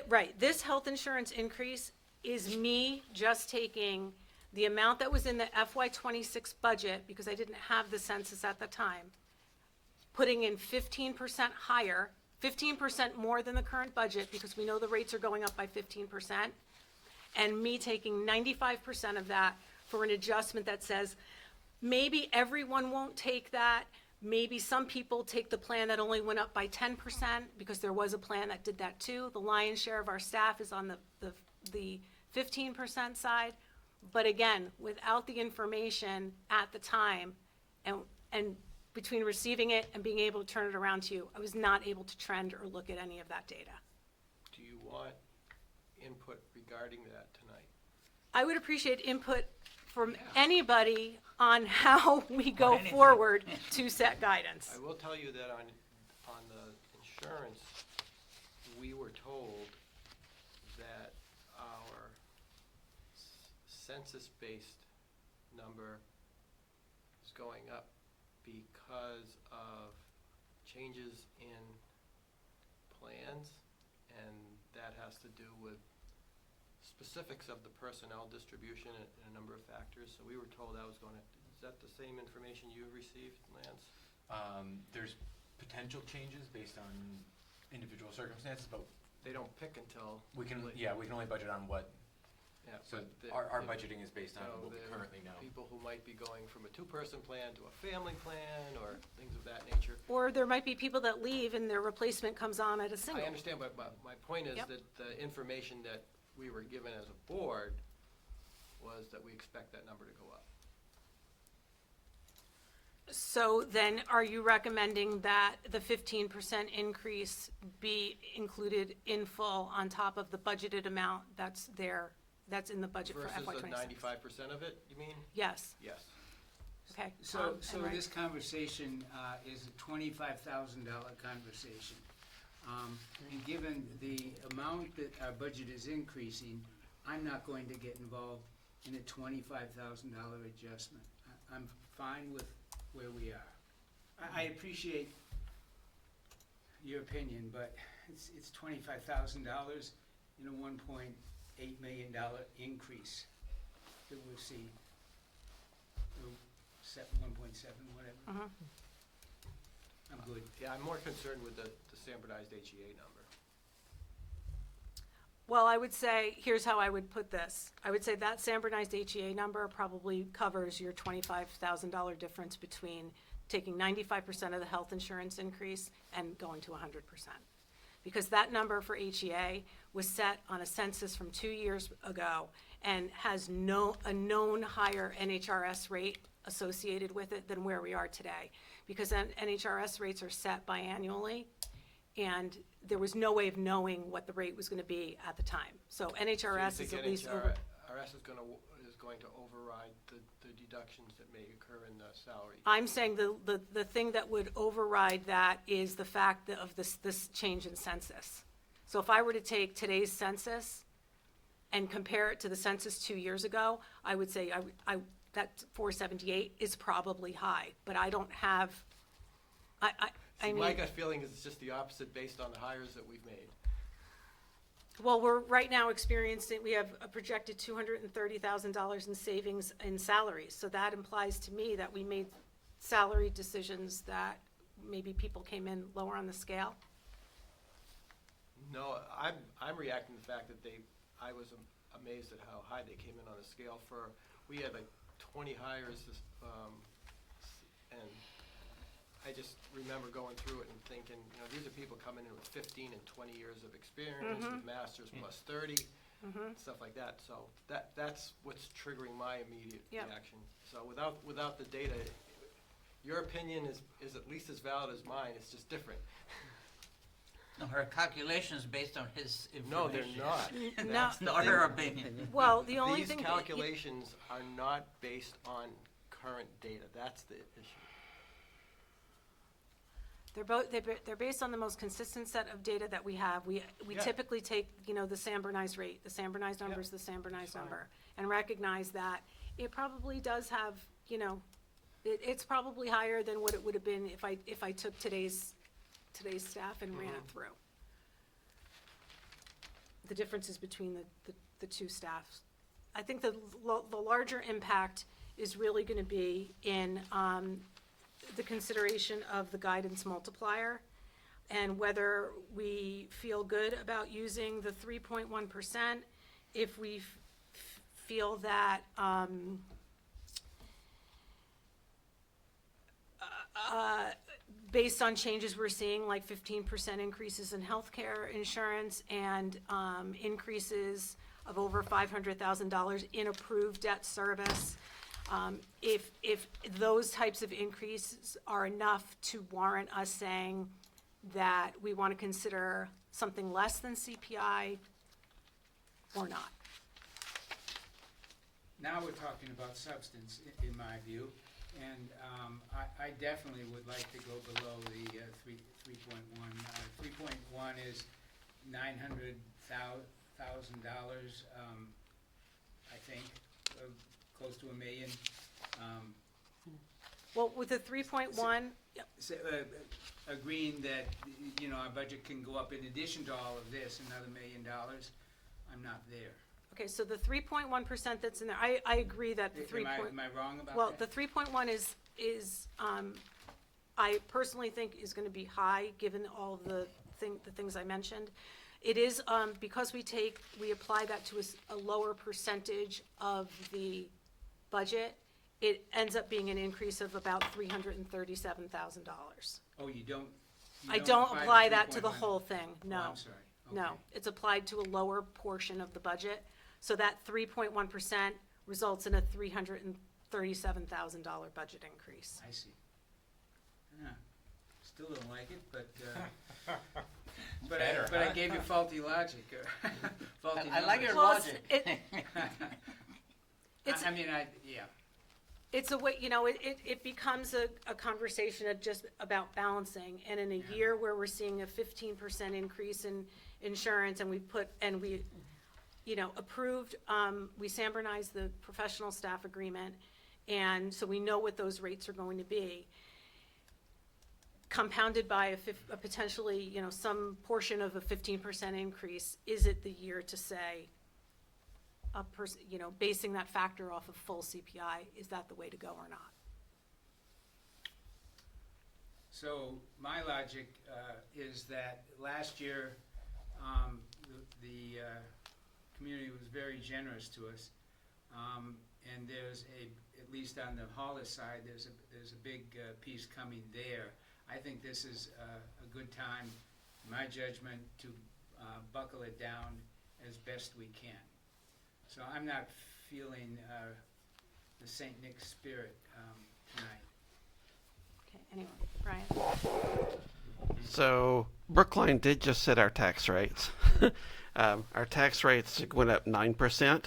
Right, this health insurance increase is me just taking the amount that was in the FY '26 budget, because I didn't have the census at the time, putting in 15% higher, 15% more than the current budget, because we know the rates are going up by 15%, and me taking 95% of that for an adjustment that says, maybe everyone won't take that, maybe some people take the plan that only went up by 10%, because there was a plan that did that too. The lion's share of our staff is on the 15% side. But again, without the information at the time, and between receiving it and being able to turn it around to you, I was not able to trend or look at any of that data. Do you want input regarding that tonight? I would appreciate input from anybody on how we go anything. forward to set guidance. I will tell you that on the insurance, we were told that our census-based number is going up because of changes in plans, and that has to do with specifics of the personnel distribution and a number of factors. So we were told that was going to, is that the same information you received, Lance? There's potential changes based on individual circumstances, but They don't pick until. we can, late. yeah, we can only budget on what, Yeah, so but the- our the- budgeting is based on you know, what we the currently know. People who might be going from a two-person plan to a family plan or things of that nature. Or there might be people that leave and their replacement comes on at a single. I understand, but my point is Yep. that the information that we were given as a board was that we expect that number to go up. So then, are you recommending that the 15% increase be included in full on top of the budgeted amount that's there, that's in the budget for FY Versus the '26? 95% of it, you mean? Yes, Yes. okay. So and Ray? this conversation is a $25,000 conversation. And given the amount that our budget is increasing, I'm not going to get involved in a $25,000 adjustment. I'm fine with where we are. I appreciate your opinion, but it's $25,000 in a $1.8 million increase that we'll see. 1.7, whatever. Mhm. I'm good. Yeah, I'm more concerned with the standardized HEA number. Well, I would say, here's how I would put this. I would say that standardized HEA number probably covers your $25,000 difference between taking 95% of the health insurance increase and going to 100%. Because that number for HEA was set on a census from 2 years ago and has a known higher NHRS rate associated with it than where we are today. Because NHRS rates are set biannually, and there was no way of knowing what the rate was going to be at the time. So NHRS is at least over. NHRS is going to override the deductions that may occur in the salary. I'm saying the thing that would override that is the fact of this change in census. So if I were to take today's census and compare it to the census 2 years ago, I would say that 478 is probably high, but I don't have, I See, mean. my gut feeling is it's just the opposite based on the hires that we've made. Well, we're right now experiencing, we have a projected $230,000 in savings in salaries. So that implies to me that we made salary decisions that maybe people came in lower on the scale. No, I'm reacting to the fact that I was amazed at how high they came in on the scale we had like 20 hires and I just remember going through it and thinking, these are people coming in with 15 and 20 years of experience, with masters plus 30, stuff like that. So that's what's triggering my immediate Yep. reaction. So without the data, your opinion is at least as valid as mine. It's just different. No, her calculations based on his No, they're information. not. No. That's the Not thing. her opinion. Well, the only These thing. calculations are not based on current data. That's the issue. They're based on the most consistent set of data that we have. We Yeah. typically take, the San Bernard's rate, the San Bernard's number is the San Bernard's Fine. number, and recognize that it probably does have, it's probably higher than what it would have been if I took today's staff and ran it through. The differences between the two staffs. I think the larger impact is really gonna be in, the consideration of the guidance multiplier and whether we feel good about using the 3.1%, if we feel that, based on changes we're seeing, like 15% increases in healthcare insurance and increases of over $500,000 in approved debt service, if those types of increases are enough to warrant us saying that we want to consider something less than CPI or not. Now we're talking about substance, in my view, and I definitely would like to go below the 3.1. 3.1 is $900,000, I think, close to $1 million. Well, with the 3.1, Agreeing that, our budget can go up in addition to all of this, another $1 million, I'm not there. okay, so the 3.1% that's in there, I agree that the 3. Am I wrong about that? Well, the 3.1 is I personally think is gonna be high, given all of the things I mentioned. It is, because we apply that to a lower percentage of the budget, it ends up being an increase of about $337,000. Oh, you don't? I don't apply the that to the 3.1? whole thing, no. Oh, I'm sorry. No, Okay. it's applied to a lower portion of the budget, so that 3.1% results in a $337,000 budget increase. I see. Yeah. Still don't like it, but, Better, but I huh? gave you faulty logic, faulty I like your numbers. Well, logic. It's, I mean, yeah. it's a way, it becomes a conversation of just about balancing, and in a year where we're seeing a 15% increase in insurance, and we approved, we Samburnized the professional staff agreement, and so we know what those rates are going to be. Compounded by a potentially, some portion of a 15% increase, is it the year to say, basing that factor off of full CPI, is that the way to go or not? So my logic is that last year, the community was very generous to us. And there's at least on the Hollis side, there's a big piece coming there. I think this is a good time, in my judgment, to buckle it down as best we can. So I'm not feeling the St. Nick spirit tonight. Okay, anyway, Brian? So Brookline did just set our tax rates. Our tax rates went up 9%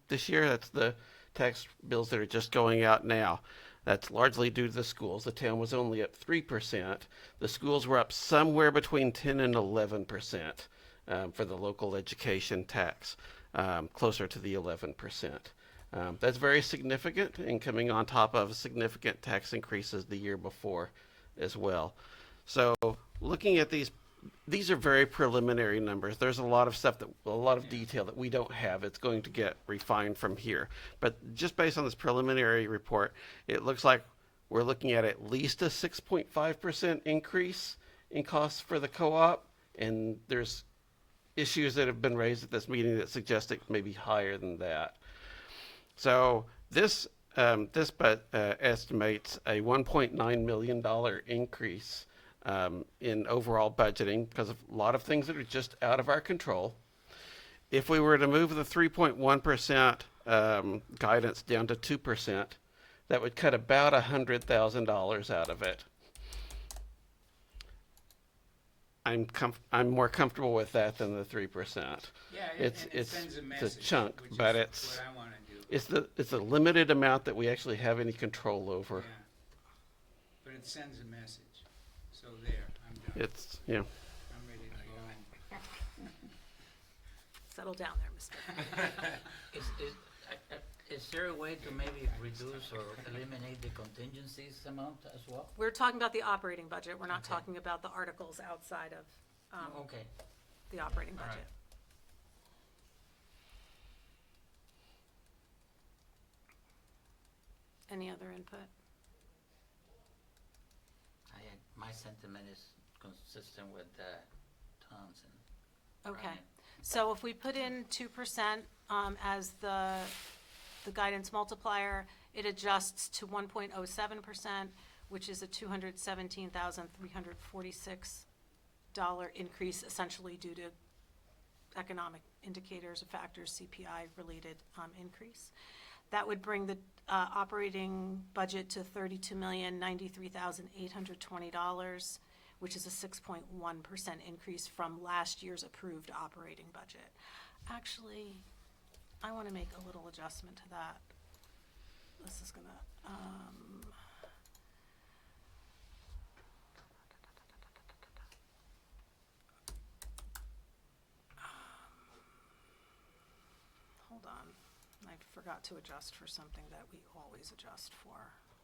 this year. That's the tax bills that are just going out now. That's largely due to the schools. The town was only up 3%. The schools were up somewhere between 10 and 11% for the local education tax, closer to the 11%. That's very significant, and coming on top of significant tax increases the year before as well. So looking at these are very preliminary numbers. There's a lot of stuff a lot of detail that we don't have. It's going to get refined from here. But just based on this preliminary report, it looks like we're looking at least a 6.5% increase in costs for the co-op. And there's issues that have been raised at this meeting that suggest it may be higher than that. So this estimates a $1.9 million increase in overall budgeting because of a lot of things that are just out of our control. If we were to move the 3.1% guidance down to 2%, that would cut about $100,000 out of it. I'm more comfortable with that than the 3%. Yeah, It's and it sends a message. it's a chunk, which but is it's what I want to do. it's a limited amount that we actually have any control over. Yeah. But it sends a message. So there, I'm done. It's I'm ready to go home. Settle down there, mister. Is there a way to maybe reduce or eliminate the contingencies amount as well? We're talking about the operating budget. We're not Okay. talking about the articles outside of Okay. the operating All right. budget. Any other input? My sentiment is consistent with Tom's and Okay, Brian. so if we put in 2% as the guidance multiplier, it adjusts to 1.07%, which is a $217,346 increase, essentially due to economic indicators or factors, CPI-related increase. That would bring the operating budget to $32,093,820, which is a 6.1% increase from last year's approved operating budget. Actually, I want to make a little adjustment to that. This is gonna, hold on. I forgot to adjust for something that we always adjust for.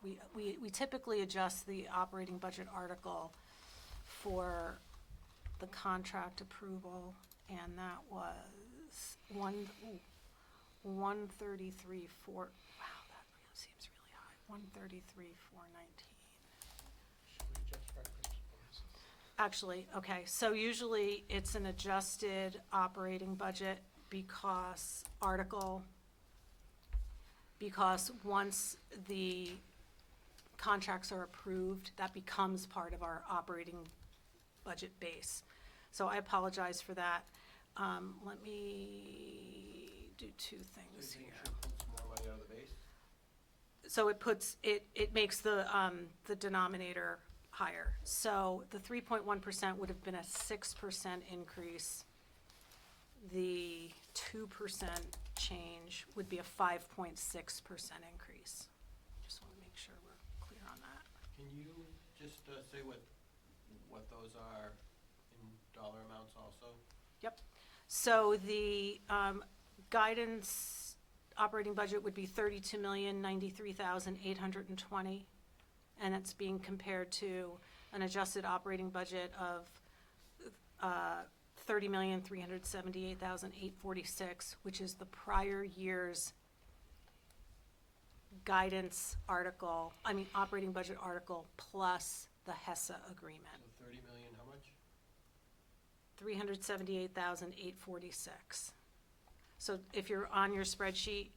We typically adjust the operating budget article for the contract approval, and that was 133,4, wow, that seems really high, 133,419. Actually, okay, so usually it's an adjusted operating budget because once the contracts are approved, that becomes part of our operating budget base. So I apologize for that. Let me do two So you things think here. it should pull some more money out of the base? So it makes the denominator higher. So the 3.1% would have been a 6% increase. The 2% change would be a 5.6% increase. Just want to make sure we're clear on that. Can you just say what those are in dollar amounts also? Yep. So the guidance operating budget would be 32,093,820, and it's being compared to an adjusted operating budget of 30,378,846, which is the prior year's operating budget article plus the HESA agreement. So 30 million, how much? 378,846. So if you're on your spreadsheet,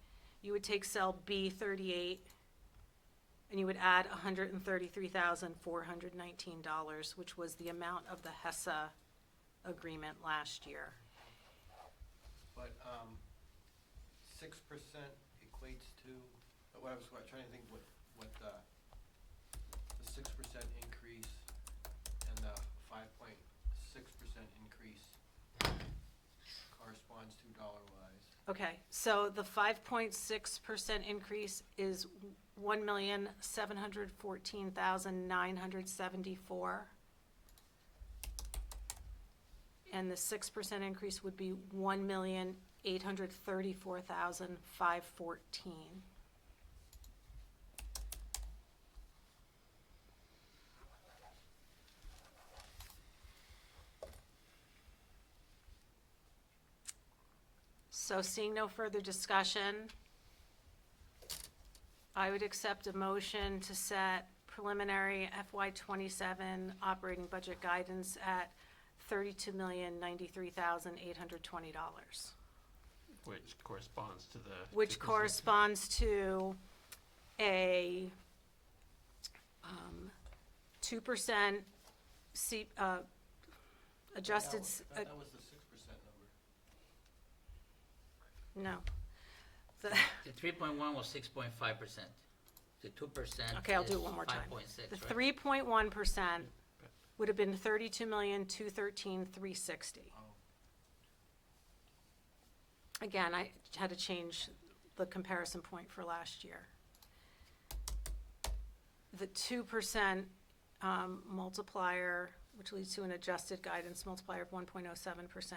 you would take cell B38 and you would add $133,419, which was the amount of the HESA agreement last year. But 6% equates to, what I was trying to think what the 6% increase and the 5.6% increase corresponds to dollar-wise. Okay, so the 5.6% increase is 1,714,974. And the 6% increase would be 1,834,514. So seeing no further discussion, I would accept a motion to set preliminary FY '27 operating budget guidance at $32,093,820. Which corresponds to the. Which 2%. corresponds to a 2% adjusted, That was the 6% number. no. The The 3.1 was 6.5%. The 2% Okay, I'll do is it one more time. 5.6, The right? 3.1% would have been 32,213,360. Oh. Again, I had to change the comparison point for last year. The 2% multiplier, which leads to an adjusted guidance multiplier of 1.07%,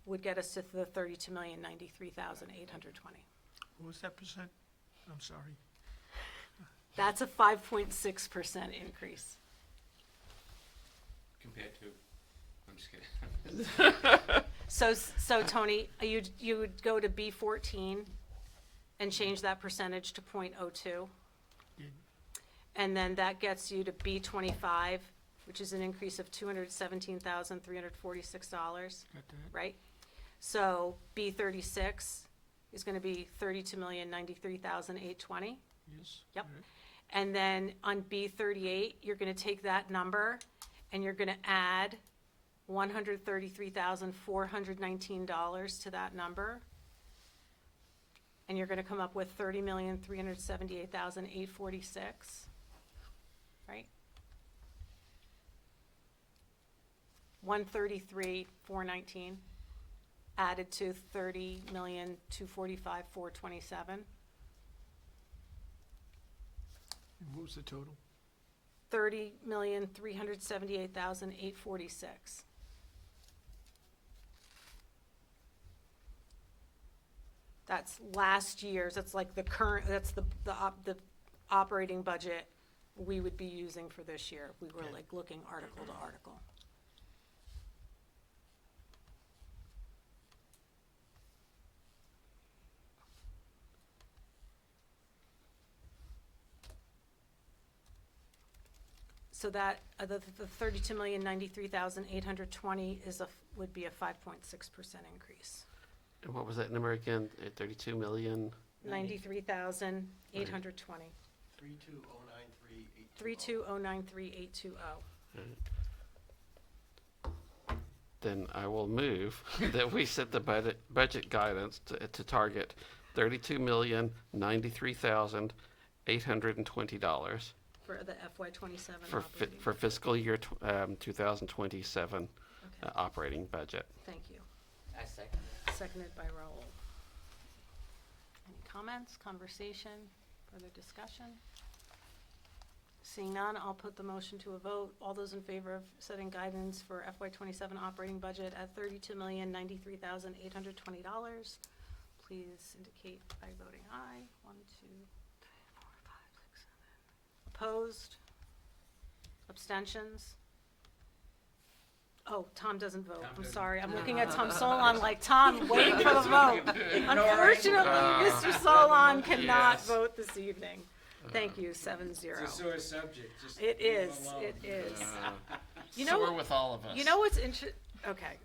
would get us to the 32,093,820. What was that percent? I'm sorry. That's a 5.6% increase. Compared to, I'm just kidding. So Tony, you would go to B14 and change that percentage to 0.02. Did- And then that gets you to B25, which is an increase of $217,346, Got that? right? So B36 is gonna be $32,093,820. Yes. Yep. all right. And then on B38, you're gonna take that number and you're gonna add $133,419 to that number. And you're gonna come up with $30,378,846, right? 133,419 added to 30,245,427. And what was the total? 30,378,846. That's last year's, that's like the current, that's the operating budget we would be using for this year. We were Okay. like looking article to article. So that, the 32,093,820 would be a 5.6% increase. And what was that number again? 32 million? 93,820. 32093,820. 32,093,820. Then I will move that we set the budget guidance to target $32,093,820 For the FY '27 for operating. for fiscal year 2027 Okay, operating budget. thank you. I second it. Seconded by Raul. Any comments, conversation, further discussion? Seeing none, I'll put the motion to a vote. All those in favor of setting guidance for FY '27 operating budget at $32,093,820, please indicate by voting aye. 1, 2, 3, 4, 5, 6, 7. Opposed? Abstentions? Oh, Tom doesn't vote. Tom I'm doesn't. sorry. I'm looking at Tom Solon like, Tom, waiting for the vote. Unfortunately, Mr. Solon cannot Yes. vote this evening. Thank you, 7-0. It's a sore subject, just It leave is, alone. it is. You Sore know, with all of us. you know what's okay,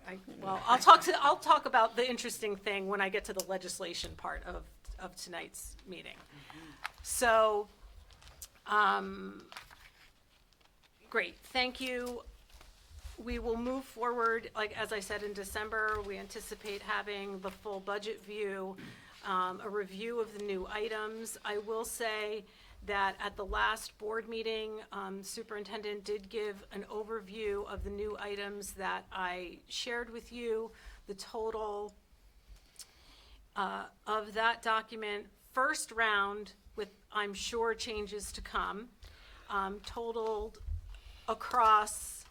I'll talk about the interesting thing when I get to the legislation part of tonight's meeting. So, great, thank you. We will move forward, like, as I said, in December, we anticipate having the full budget view, a review of the new items. I will say that at the last board meeting, superintendent did give an overview of the new items that I shared with you. The total of that document, first round, with, I'm sure, changes to come, totaled across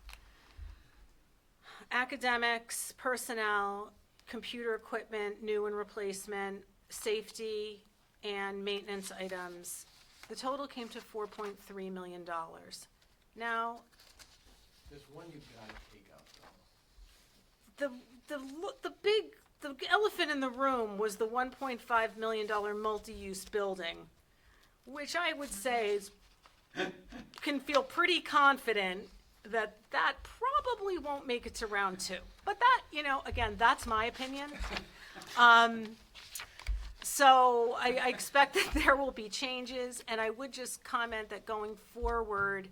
academics, personnel, computer equipment, new and replacement, safety, and maintenance items. The total came to $4.3 million. Now, There's one you've got to take out, though. the elephant in the room was the $1.5 million multi-use building, which I would say can feel pretty confident that probably won't make it to round 2. But that, again, that's my opinion. So I expect that there will be changes, and I would just comment that going forward,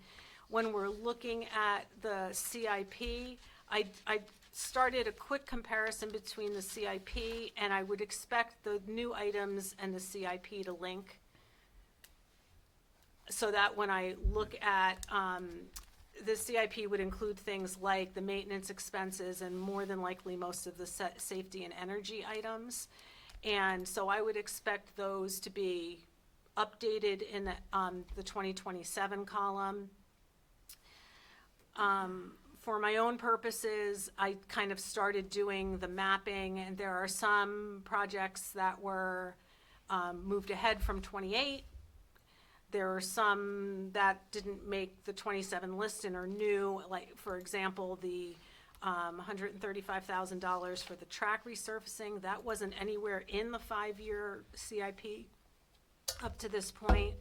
when we're looking at the CIP, I started a quick comparison between the CIP, and I would expect the new items and the CIP to link, so that when I look at, the CIP would include things like the maintenance expenses and more than likely most of the safety and energy items. And so I would expect those to be updated in the 2027 column. For my own purposes, I kind of started doing the mapping, and there are some projects that were moved ahead from 28. There are some that didn't make the 27 list and are new, like, for example, the $135,000 for the track resurfacing. That wasn't anywhere in the 5-year CIP up to this point.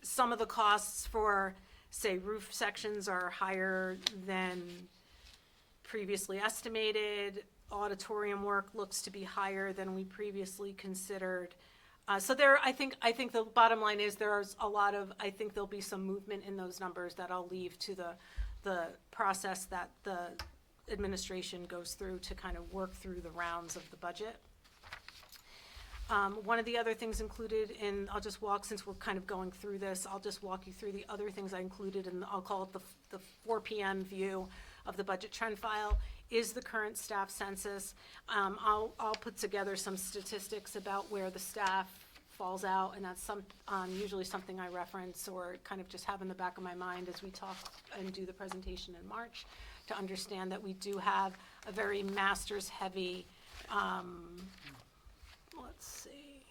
Some of the costs for, say, roof sections are higher than previously estimated. Auditorium work looks to be higher than we previously considered. So there, I think the bottom line is I think there'll be some movement in those numbers that I'll leave to the process that the administration goes through to kind of work through the rounds of the budget. One of the other things included in, since we're kind of going through this, I'll just walk you through the other things I included, and I'll call it the 4 p.m. view of the budget trend file, is the current staff census. I'll put together some statistics about where the staff falls out, and that's usually something I reference or kind of just have in the back of my mind as we talk and do the presentation in March, to understand that we do have a very masters heavy, let's see,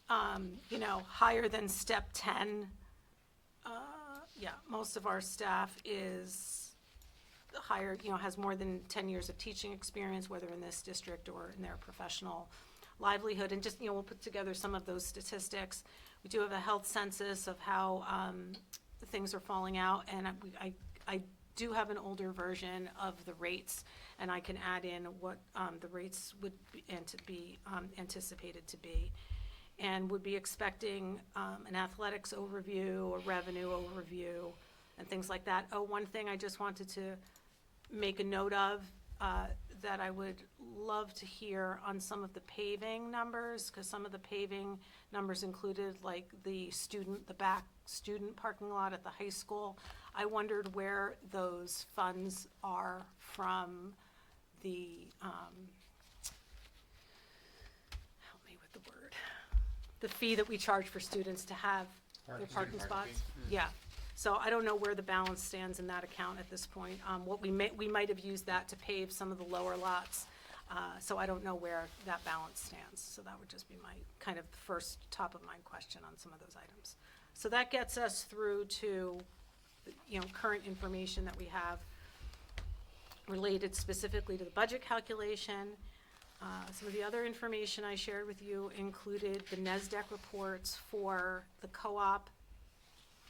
63, higher than step 10. Most of our staff is higher, has more than 10 years of teaching experience, whether in this district or in their professional livelihood, and just, we'll put together some of those statistics. We do have a health census of how things are falling out, and I do have an older version of the rates, and I can add in what the rates would be anticipated to be. And would be expecting an athletics overview, a revenue overview, and things like that. Oh, one thing I just wanted to make a note of, that I would love to hear on some of the paving numbers, because some of the paving numbers included like the back student parking lot at the high school. I wondered where those funds are from the, help me with the word, the fee that we charge for students to have their parking spots. Yeah. So I don't know where the balance stands in that account at this point. What we might have used that to pave some of the lower lots. So I don't know where that balance stands. So that would just be my kind of first top of mind question on some of those items. So that gets us through to, current information that we have related specifically to the budget calculation. Some of the other information I shared with you included the NESDEC reports for the co-op,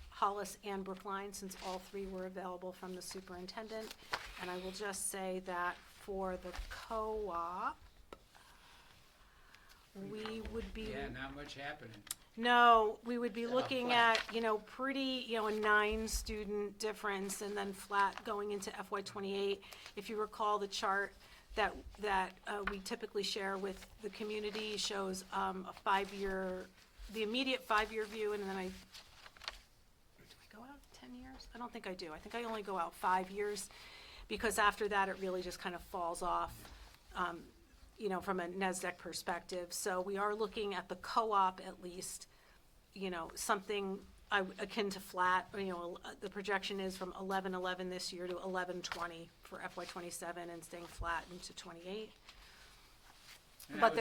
Hollis, and Brookline, since all three were available from the superintendent. And I will just say that for the co-op, we would be. Yeah, not much happening. No, we would be looking at, pretty, a 9-student difference, and then flat going into FY '28. If you recall, the chart that we typically share with the community shows the immediate 5-year view, and then do I go out 10 years? I don't think I do. I think I only go out 5 years, because after that, it really just kind of falls off, from a NESDEC perspective. So we are looking at the co-op at least, something akin to flat. The projection is from 11.11 this year to 11.20 for FY '27, and staying flat into '28. And But I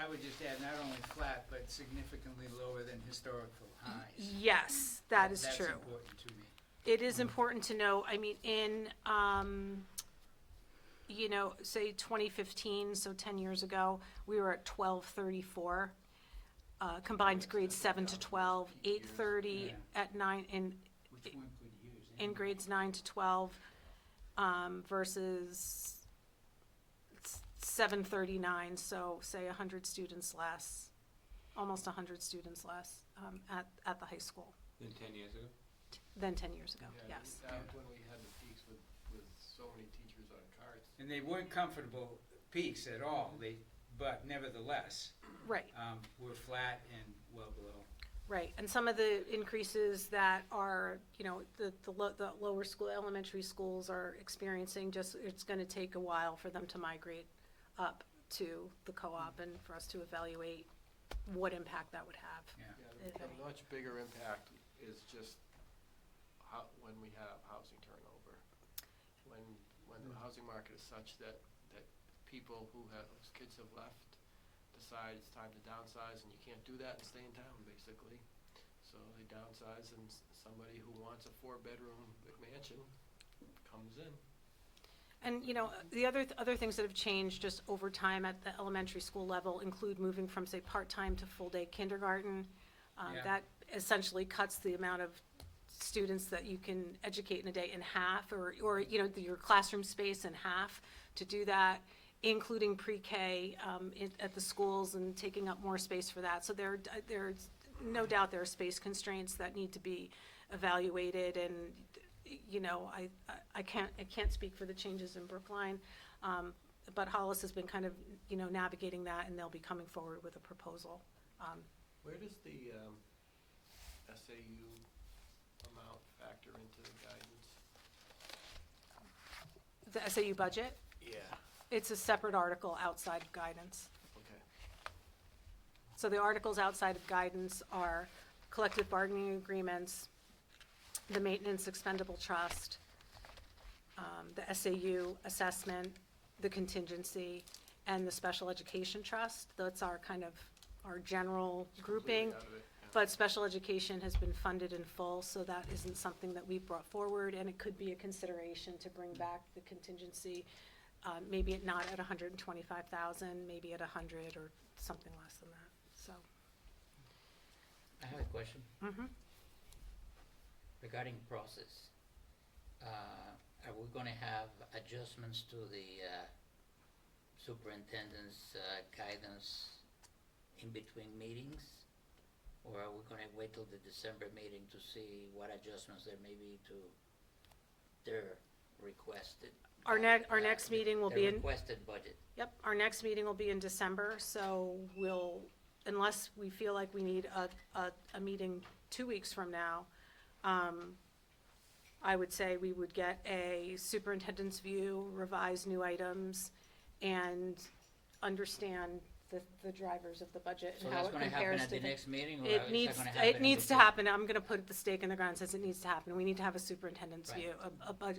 would just add, not only flat, but significantly lower than historical highs. Yes, that is true. That's important to me. It is important to know, in, say 2015, so 10 years ago, we were at 1234, combined grades 7 to 12, 830 Yeah. at 9, Which one could use? in grades 9 to 12, versus 739, so say 100 students less, almost 100 students less, at the high school Than 10 years ago? than 10 years ago, Yeah, yes. that was when we had the peaks with so many teachers on carts. And they weren't comfortable peaks at all, but nevertheless, Right. were flat and well below. Right, and some of the increases that are, the lower school, elementary schools are experiencing, it's gonna take a while for them to migrate up to the co-op, and for us to evaluate what impact that would have. Yeah. Yeah, If the any. much bigger impact is just when we have housing turnover. When the housing market is such that people whose kids have left decide it's time to downsize, and you can't do that and stay in town, basically. So they downsize, and somebody who wants a 4-bedroom McMansion comes in. And, the other things that have changed just over time at the elementary school level include moving from, say, part-time to full-day kindergarten. Yeah. That essentially cuts the amount of students that you can educate in a day in half, or your classroom space in half to do that, including pre-K at the schools, and taking up more space for that. So there's no doubt there are space constraints that need to be evaluated, and I can't speak for the changes in Brookline, but Hollis has been kind of navigating that, and they'll be coming forward with a proposal. Where does the SAU amount factor into the guidance? The SAU budget, Yeah. it's a separate article outside of guidance. Okay. So the articles outside of guidance are collective bargaining agreements, the maintenance expendable trust, the SAU assessment, the contingency, and the special education trust. That's our kind of, our general grouping. Completely out of it, yeah. But special education has been funded in full, so that isn't something that we've brought forward, and it could be a consideration to bring back the contingency, maybe not at 125,000, maybe at 100 or something less than that, so. I have a question Mhm. regarding process. Are we gonna have adjustments to the superintendent's guidance in between meetings? Or are we gonna wait till the December meeting to see what adjustments there may be to their requested? Our next meeting will be their in, requested budget. yep, our next meeting will be in December, so we'll, unless we feel like we need a meeting 2 weeks from now, I would say we would get a superintendent's view, revise new items, and understand the drivers of the budget So and how that's it gonna happen compares at to the the. next meeting, or is It that needs, gonna happen it in needs to between? happen, I'm gonna put the stake in the ground, says it needs to happen, we need to have a superintendent's Right. view,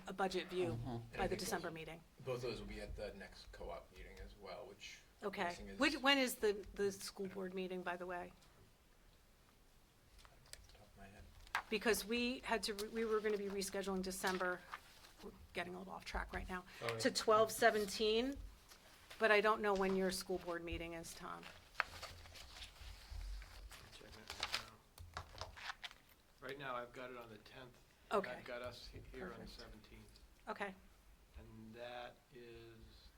a budget view Mhm. And by I the think December meeting. Both of those will be at the next co-op meeting as well, which I'm Okay, guessing is when is the school board meeting, by the way? off the top of my head. Because we were gonna be rescheduling December, we're getting a little off track right now, Sorry. to 12/17, but I don't know when your school board meeting is, Tom. Check that now. Right now, I've got it on the 10th. Okay. I've got us here on the Perfect. 17th. Okay, And that is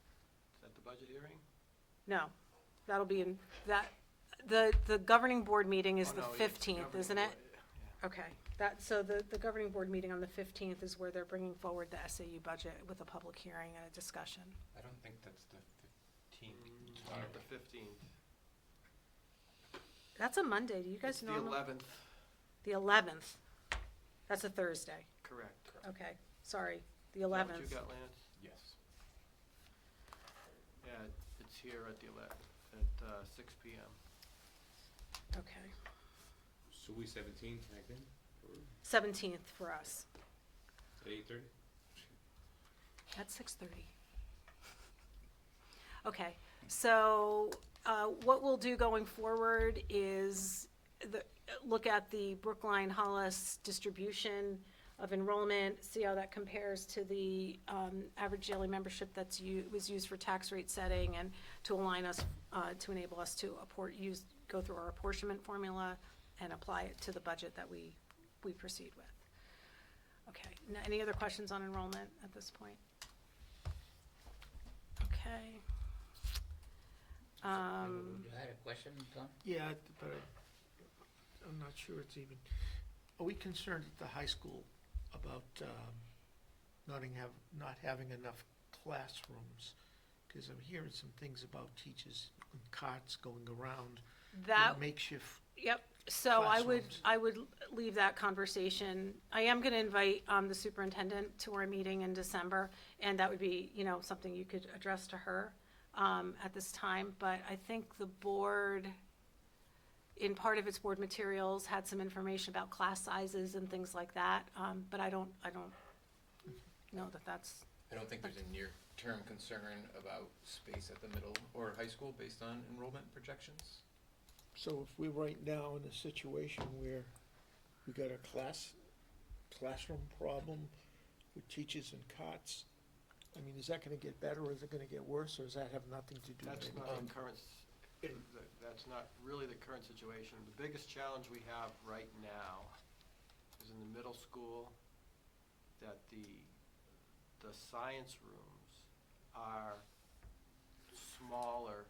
that the budget hearing? no, that'll be in, the governing board meeting is Oh, the no, yeah, 15th, governing isn't it? board, yeah. Okay, so the governing board meeting on the 15th is where they're bringing forward the SAU budget with a public hearing and a discussion. I don't think that's the 15th. The 15th. That's a Monday, do you It's guys the know? 11th, The 11th, that's a Thursday, correct. okay, sorry, the Is that 11th. what you got, Lance? Yes. Yeah, it's here at the 11th, at 6 PM. Okay, So we 17 tagged in, or 17th for us, at 8:30? at 6:30. Okay, so, what we'll do going forward is look at the Brookline Hollis distribution of enrollment, see how that compares to the, average daily membership was used for tax rate setting, and to align us, to enable us to go through our apportionment formula and apply it to the budget that we proceed with. Okay, any other questions on enrollment at this point? Okay. You had a question, Tom? Yeah, but I'm not sure it's even, are we concerned at the high school about not having enough classrooms? Because I'm hearing some things about teachers and carts going around, That, makeshift. yep, so classrooms. I would leave that conversation. I am gonna invite, the superintendent to our meeting in December, and that would be, something you could address to her, at this time, but I think the board, in part of its board materials, had some information about class sizes and things like that, but I don't know that that's, I don't think there's a near-term concern about space at the middle or high school based on enrollment projections. So if we're right now in a situation where we got a classroom problem with teachers and carts, I mean, is that gonna get better, or is it gonna get worse, or does that have nothing to do with That's it? not the current, that's not really the current situation. The biggest challenge we have right now is in the middle school, that the science rooms are smaller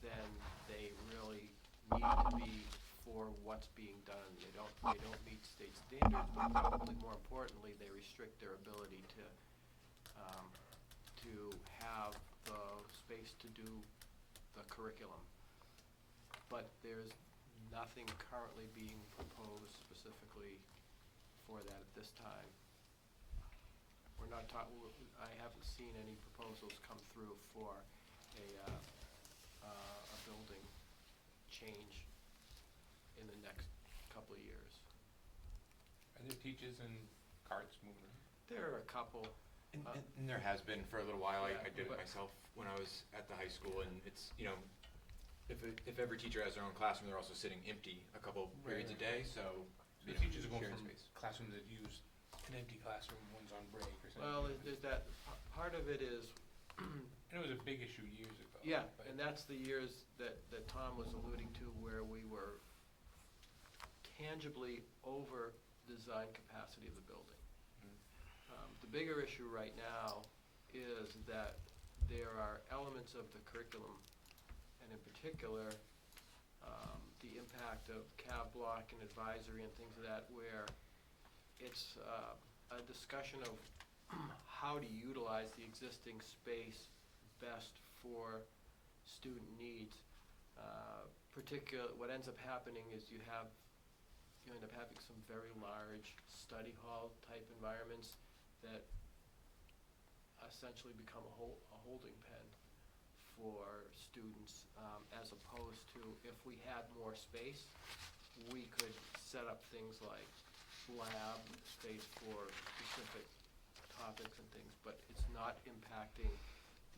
than they really need to be for what's being done. They don't meet state standards, but probably more importantly, they restrict their ability to have the space to do the curriculum. But there's nothing currently being proposed specifically for that at this time. We're not I haven't seen any proposals come through for a building change in the next couple of years. Are there teachers and carts moving? There are a couple. And there has been for a little while. Yeah, I did it but- myself when I was at the high school, and it's, if every teacher has their own classroom, they're also sitting empty a couple periods a day, so. The teachers are going sharing from space. classrooms that use an empty classroom, one's on break or something. Well, there's that, part of it is, And it was a big issue years ago. Yeah, but- and that's the years that Tom was alluding to where we were tangibly over design capacity of the building. The bigger issue right now is that there are elements of the curriculum, and in particular, the impact of CAV block and advisory and things of that, where it's a discussion of how to utilize the existing space best for student needs. What ends up happening is you end up having some very large study hall type environments that essentially become a holding pen for students, as opposed to if we had more space, we could set up things like lab space for specific topics and things, but it's not impacting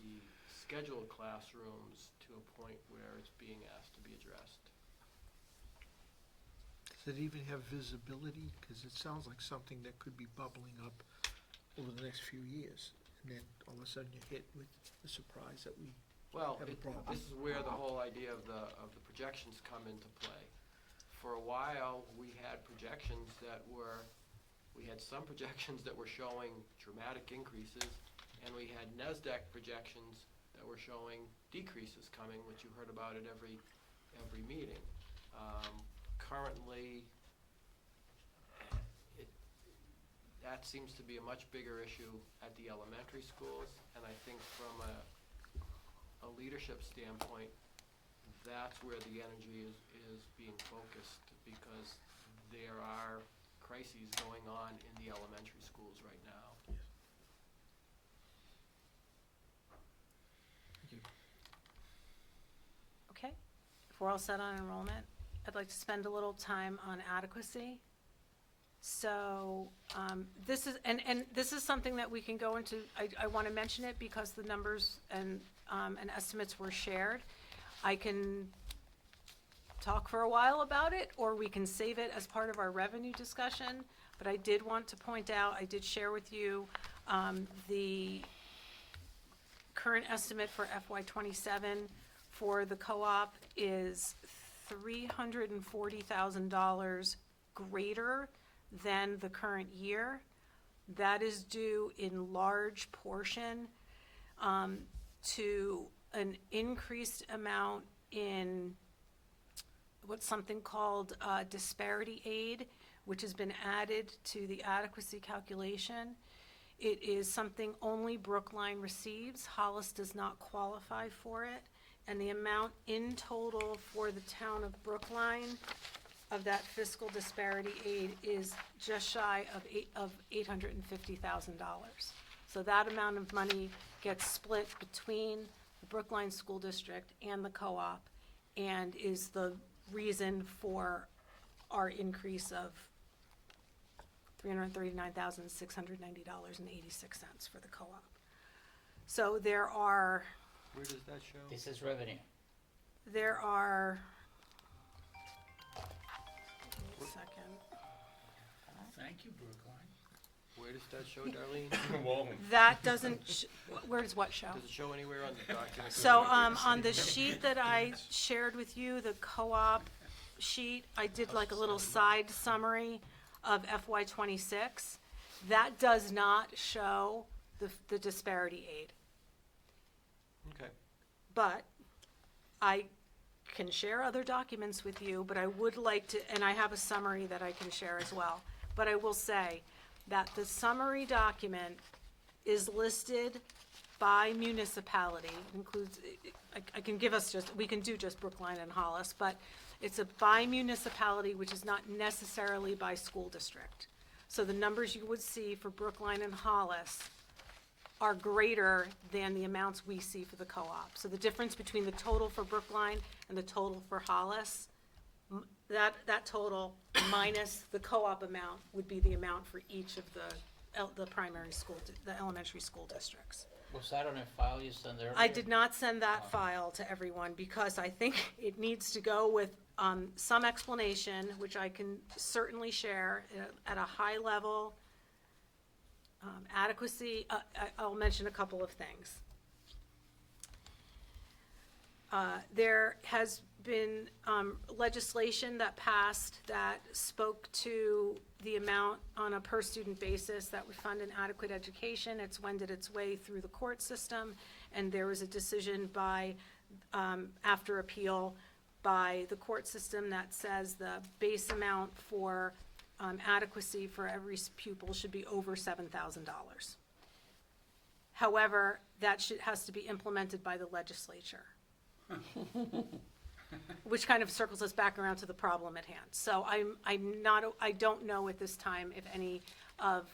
the scheduled classrooms to a point where it's being asked to be addressed. Does it even have visibility? Because it sounds like something that could be bubbling up over the next few years. And then all of a sudden you're hit with the surprise that we Well, have a problem. this is where the whole idea of the projections come into play. For a while, we had some projections that were showing dramatic increases, and we had NASDAQ projections that were showing decreases coming, which you heard about at every meeting. Currently, that seems to be a much bigger issue at the elementary schools, and I think from a leadership standpoint, that's where the energy is being focused, because there are crises going on in the elementary schools right now. Okay, if we're all set on enrollment, I'd like to spend a little time on adequacy. So, this is, and this is something that we can go into, I want to mention it because the numbers and estimates were shared. I can talk for a while about it, or we can save it as part of our revenue discussion, but I did want to point out, I did share with you, the current estimate for FY '27 for the co-op is $340,000 greater than the current year. That is due in large portion to an increased amount in what's something called disparity aid, which has been added to the adequacy calculation. It is something only Brookline receives. Hollis does not qualify for it. And the amount in total for the town of Brookline of that fiscal disparity aid is just shy of $850,000. So that amount of money gets split between the Brookline School District and the co-op, and is the reason for our increase of $339,690.86 for the co-op. So there are, Where does that show? This is revenue. There are, wait a second. Thank you, Brookline. Where does that show, Darlene? Whoa. That doesn't, where does what show? Does it show anywhere on the document? So, on the sheet that I shared with you, the co-op sheet, I did like a little side summary of FY '26. That does not show the disparity aid. Okay. But I can share other documents with you, but I would like to, and I have a summary that I can share as well. But I will say that the summary document is listed by municipality. It includes, I can give us just, we can do just Brookline and Hollis, but it's a by municipality, which is not necessarily by school district. So the numbers you would see for Brookline and Hollis are greater than the amounts we see for the co-op. So the difference between the total for Brookline and the total for Hollis, that total minus the co-op amount would be the amount for each of the primary school, the elementary school districts. Was that on a file you sent earlier? I did not send that file to everyone because I think it needs to go with some explanation, which I can certainly share at a high level. Adequacy, I'll mention a couple of things. There has been legislation that passed that spoke to the amount on a per-student basis that would fund an adequate education. It's wended its way through the court system, and there was a decision by, after appeal, by the court system that says the base amount for adequacy for every pupil should be over $7,000. However, that has to be implemented by the legislature. Which kind of circles us back around to the problem at hand. So I don't know at this time if any of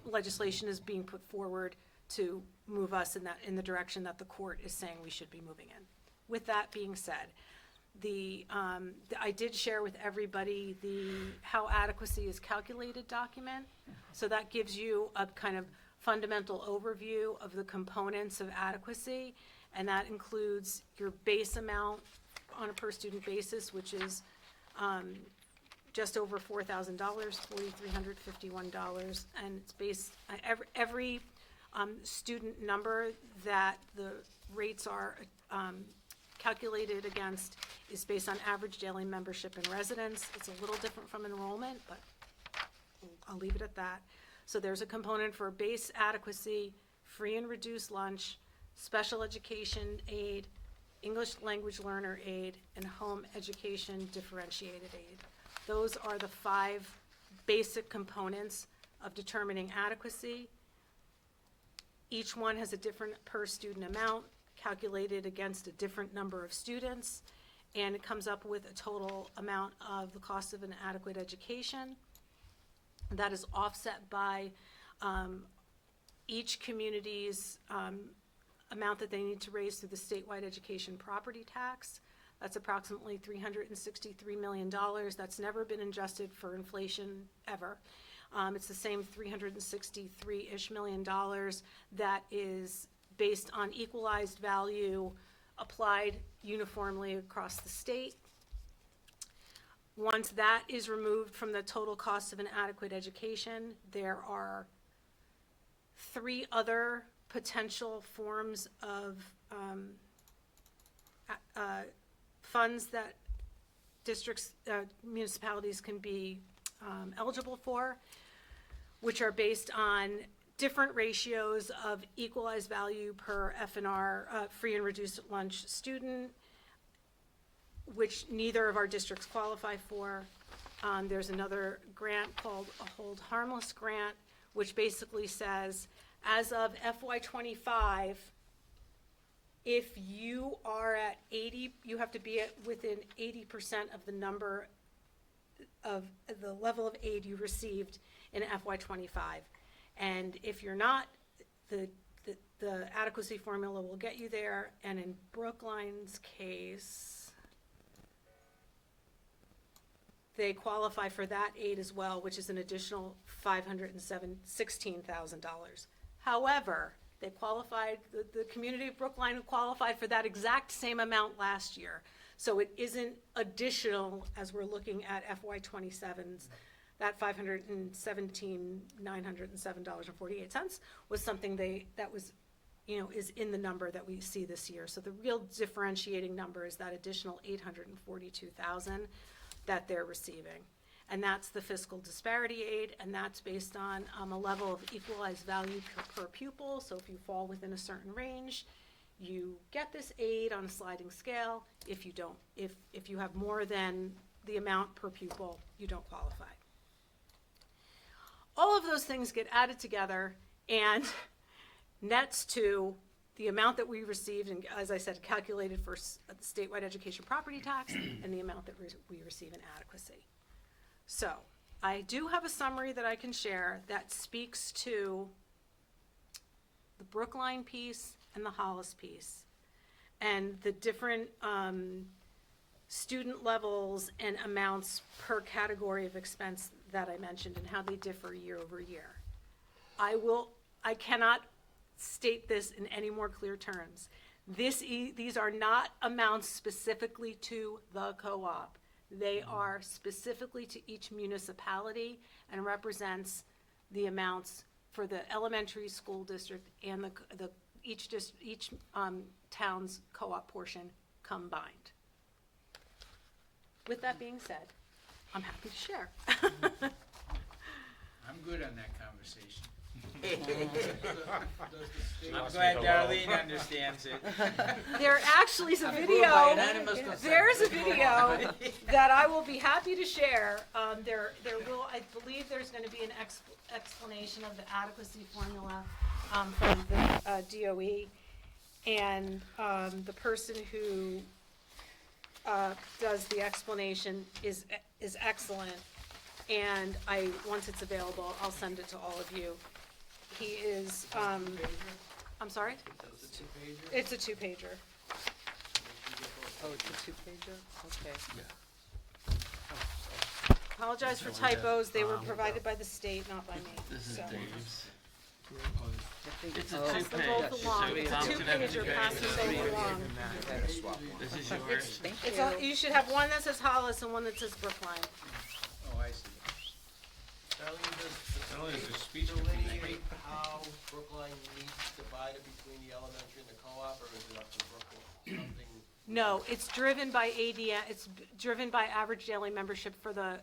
legislation is being put forward to move us in the direction that the court is saying we should be moving in. With that being said, I did share with everybody the how adequacy is calculated document. So that gives you a kind of fundamental overview of the components of adequacy, and that includes your base amount on a per student basis, which is just over $4,000, $4,351, and it's based every student number that the rates are calculated against is based on average daily membership and residence. It's a little different from enrollment, but I'll leave it at that. So there's a component for base adequacy, free and reduced lunch, special education aid, English language learner aid, and home education differentiated aid. Those are the 5 basic components of determining adequacy. Each one has a different per student amount calculated against a different number of students, and it comes up with a total amount of the cost of an adequate education. That is offset by each community's amount that they need to raise through the statewide education property tax. That's approximately $363 million. That's never been adjusted for inflation ever. It's the same $363-ish million that is based on equalized value applied uniformly across the state. Once that is removed from the total cost of an adequate education, there are 3 other potential forms of funds that districts, municipalities can be eligible for, which are based on different ratios of equalized value per F&R, free and reduced lunch student, which neither of our districts qualify for. There's another grant called a Hold Harmless Grant, which basically says, as of FY25, if you are at 80, you have to be at within 80% of the number of the level of aid you received in FY25. And if you're not, the adequacy formula will get you there. And in Brookline's case, they qualify for that aid as well, which is an additional $16,000. However, they qualified, the community of Brookline qualified for that exact same amount last year. So it isn't additional as we're looking at FY27's. That $517,907.48 was something that was, is in the number that we see this year. So the real differentiating number is that additional $842,000 that they're receiving. And that's the fiscal disparity aid, and that's based on a level of equalized value per pupil. So if you fall within a certain range, you get this aid on a sliding scale. If you don't, if you have more than the amount per pupil, you don't qualify. All of those things get added together and nets to the amount that we received, and as I said, calculated for statewide education property tax, and the amount that we receive in adequacy. So I do have a summary that I can share that speaks to the Brookline piece and the Hollis piece, and the different student levels and amounts per category of expense that I mentioned and how they differ year over year. I cannot state this in any more clear terms. These are not amounts specifically to the co-op. They are specifically to each municipality and represents the amounts for the elementary school district and each town's co-op portion combined. With that being said, I'm happy to share. I'm good on that conversation. Does the state? I'm glad Darlene understands it. There actually is a Approved video, by unanimous consent. there's a video that I will be happy to share. There will, I believe there's gonna be an explanation of the adequacy formula, from the, DOE. And, the person who, does the explanation is excellent. And once it's available, I'll send it to all of you. He is, I'm sorry? Does the two-pager? It's a two-pager. Oh, it's a two-pager? Okay. Apologize for typos, they were provided by the state, not by me. This is So, Dave's. It's a Oh, pass them two-page. both along, it's a two-pager, pass them both along. This is yours. Thank It's you. all, you should have one that says Hollis and one that says Brookline. Oh, I see. Darlene, Not only does is the the speech state confusing. delineate how Brookline needs divided between the elementary and the co-op, or is it up to Brookline? Something, No, it's driven by ADM, driven by average daily membership for the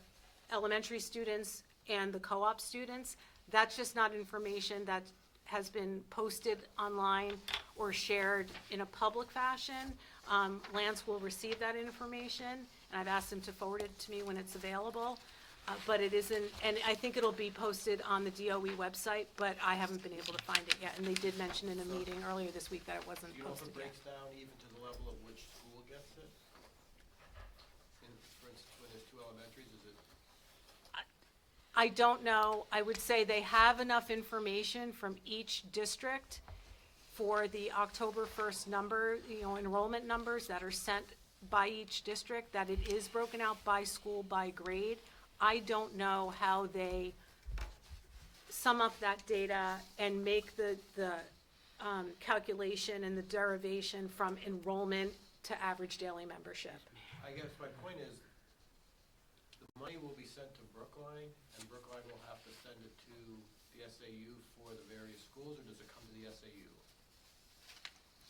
elementary students and the co-op students. That's just not information that has been posted online or shared in a public fashion. Lance will receive that information, and I've asked him to forward it to me when it's available. But it isn't, and I think it'll be posted on the DOE website, but I haven't been able to find it yet. And they did mention in a meeting earlier this week that it wasn't do you know if posted it yet. breaks down even to the level of which school gets it? For instance, when there's two elementaries, is it? I don't know. I would say they have enough information from each district for the October 1st number, enrollment numbers that are sent by each district, that it is broken out by school, by grade. I don't know how they sum up that data and make the calculation and the derivation from enrollment to average daily membership. I guess my point is, the money will be sent to Brookline, and Brookline will have to send it to the SAU for the various schools, or does it come to the SAU?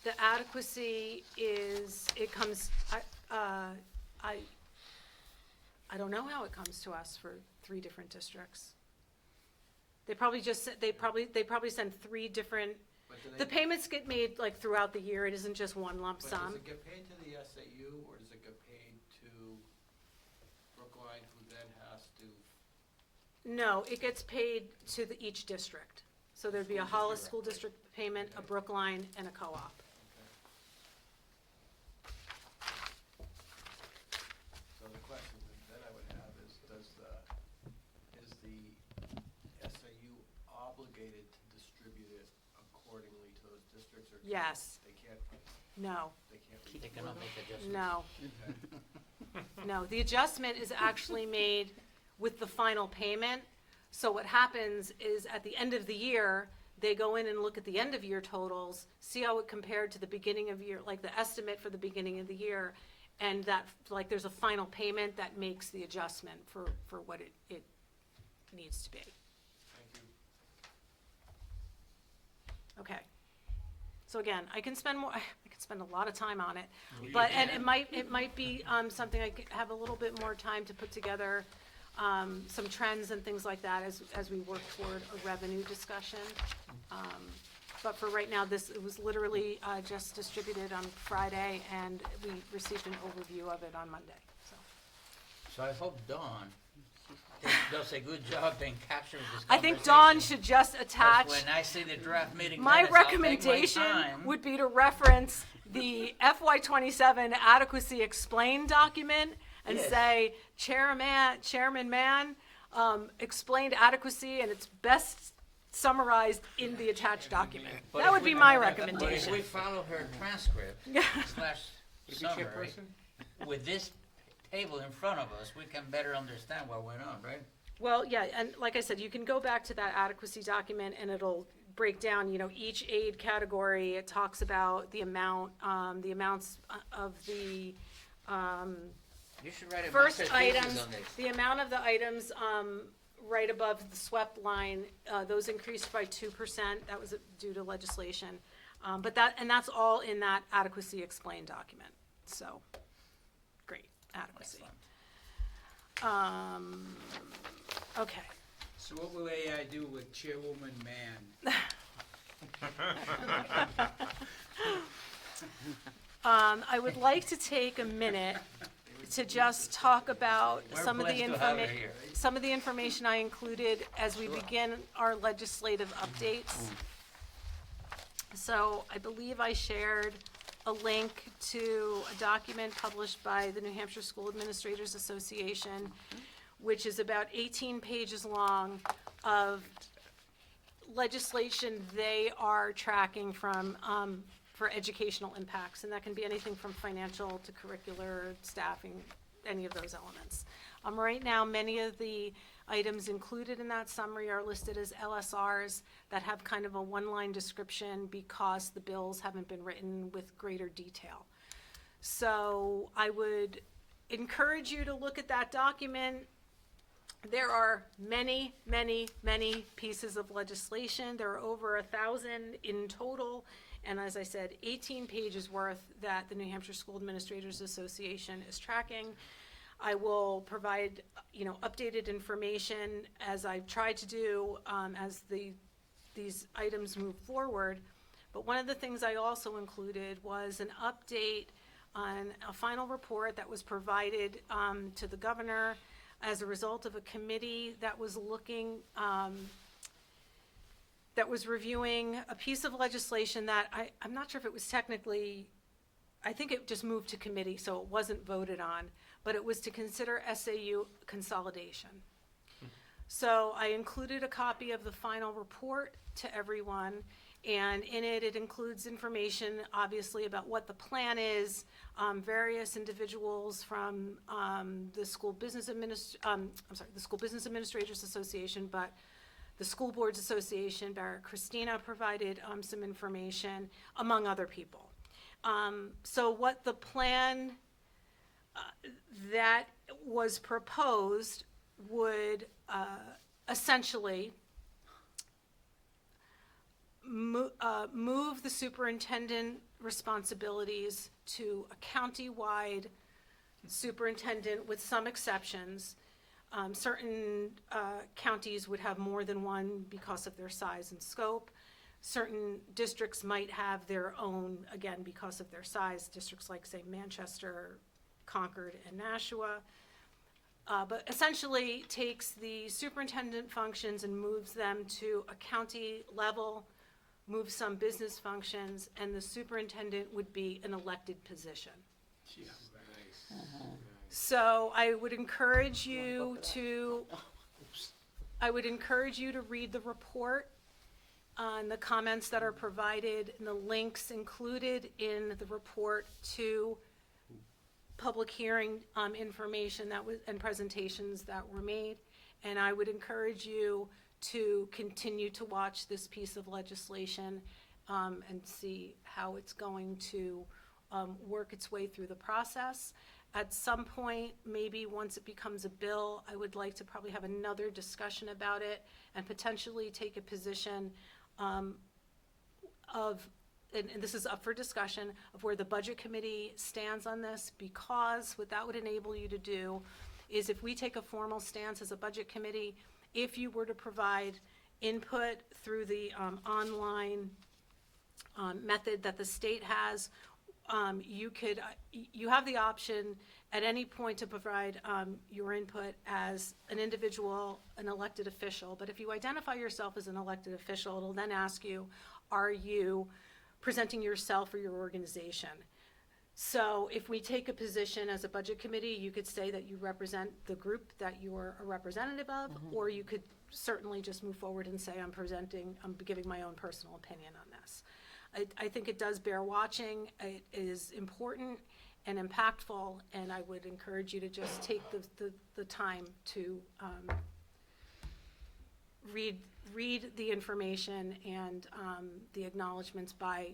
The adequacy is, it comes, I don't know how it comes to us for 3 different districts. They probably send 3 different, But do they? the payments get made like throughout the year, it isn't just one lump But sum. does it get paid to the SAU, or does it get paid to Brookline, who then has to? No, it gets paid to each district. So there'd be a Hollis School District payment, a Brookline, and a co-op. So the question then I would have is, is the SAU obligated to distribute it accordingly to those districts, or? Yes. They can't, No, They cannot make adjustments. no. No, the adjustment is actually made with the final payment. So what happens is at the end of the year, they go in and look at the end of year totals, see how it compared to the beginning of year, like the estimate for the beginning of the year. And that, like, there's a final payment that makes the adjustment for what it needs to be. thank you. Okay. So again, I can spend a lot of time on it, but, and it might be, something I could have a little bit more time to put together, some trends and things like that as we work toward a revenue discussion. But for right now, it was literally, just distributed on Friday, and we received an overview of it on Monday, so. So I hope Dawn does a good job in capturing this I think Dawn conversation. should just 'Cause attach. when I see the draft meeting My minutes, I'll take recommendation time. would be to reference the FY27 adequacy explained document and Yes. say, Chairman Mann explained adequacy, and it's best summarized in the attached document. But That if would we- be my But if recommendation. we follow her transcript slash summary, with this table in front of us, we can better understand what went on, right? Well, yeah, and like I said, you can go back to that adequacy document, and it'll break down, each aid category. It talks about the amount, the amounts of the, You should write a first master's thesis items, on this. the amount of the items, right above the swept line, those increased by 2%. That was due to legislation. And that's all in that adequacy explained document, so, great, adequacy. Excellent. Okay. So what will AI do with Chairwoman Mann? I would like to take a minute to just talk about We're some of the blessed to have her here. some of the information I included as we begin our legislative updates. So I believe I shared a link to a document published by the New Hampshire School Administrators Association, which is about 18 pages long of legislation they are tracking from, for educational impacts, and that can be anything from financial to curricular, staffing, any of those elements. Right now, many of the items included in that summary are listed as LSRs that have kind of a one-line description because the bills haven't been written with greater detail. So I would encourage you to look at that document. There are many, many, many pieces of legislation. There are over 1,000 in total. And as I said, 18 pages worth that the New Hampshire School Administrators Association is tracking. I will provide, updated information as I've tried to do as these items move forward. But one of the things I also included was an update on a final report that was provided to the governor as a result of a committee that was looking, that was reviewing a piece of legislation that I'm not sure if it was technically, I think it just moved to committee, so it wasn't voted on, but it was to consider SAU consolidation. So I included a copy of the final report to everyone, and in it, it includes information, obviously, about what the plan is. Various individuals from the School Business Administrators Association, but the School Boards Association, Barrett Christina provided some information, among other people. So what the plan that was proposed would essentially move the superintendent responsibilities to a county-wide superintendent with some exceptions. Certain counties would have more than one because of their size and scope. Certain districts might have their own, again, because of their size, districts like, say, Manchester, Concord, and Nashua. But essentially takes the superintendent functions and moves them to a county level, moves some business functions, and the superintendent would be an elected position. Yeah, nice. So I would encourage you to, read the report on the comments that are provided and the links included in the report to public hearing information that was, and presentations that were made. And I would encourage you to continue to watch this piece of legislation and see how it's going to work its way through the process. At some point, maybe once it becomes a bill, I would like to probably have another discussion about it and potentially take a position of, and this is up for discussion, of where the Budget Committee stands on this, because what that would enable you to do is, if we take a formal stance as a Budget Committee, if you were to provide input through the online method that the state has, you have the option at any point to provide your input as an individual, an elected official. But if you identify yourself as an elected official, it'll then ask you, are you presenting yourself or your organization? So if we take a position as a Budget Committee, you could say that you represent the group that you're a representative of, or you could certainly just move forward and say, I'm giving my own personal opinion on this. I think it does bear watching. It is important and impactful, and I would encourage you to just take the time to read the information and the acknowledgments by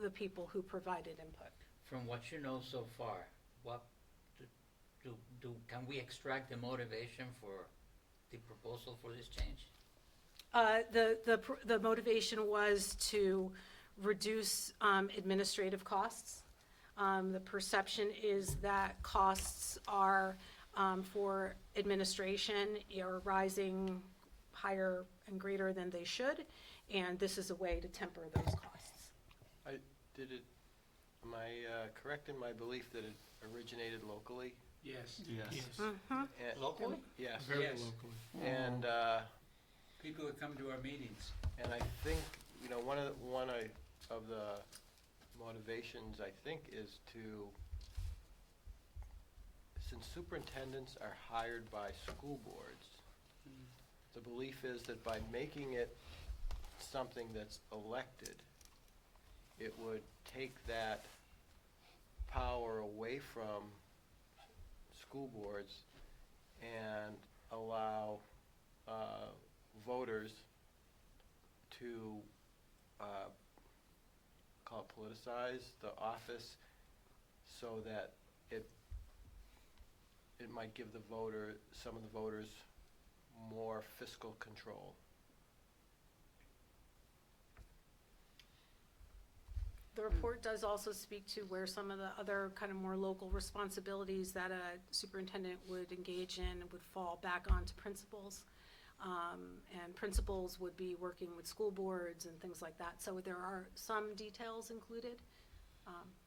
the people who provided input. From what you know so far, what can we extract the motivation for the proposal for this change? The motivation was to reduce administrative costs. The perception is that costs are, for administration, are rising higher and greater than they should, and this is a way to temper those costs. Am I correct in my belief that it originated locally? Yes. Yes. Mhm. And- Locally? Yes. Yes. And, People that come to our meetings. and I think, one of the motivations, I think, is to, since superintendents are hired by school boards, the belief is that by making it something that's elected, it would take that power away from school boards and allow voters to politicize the office, so that it might give some of the voters more fiscal control. The report does also speak to where some of the other kind of more local responsibilities that a superintendent would engage in would fall back onto principals. And principals would be working with school boards and things like that. So there are some details included.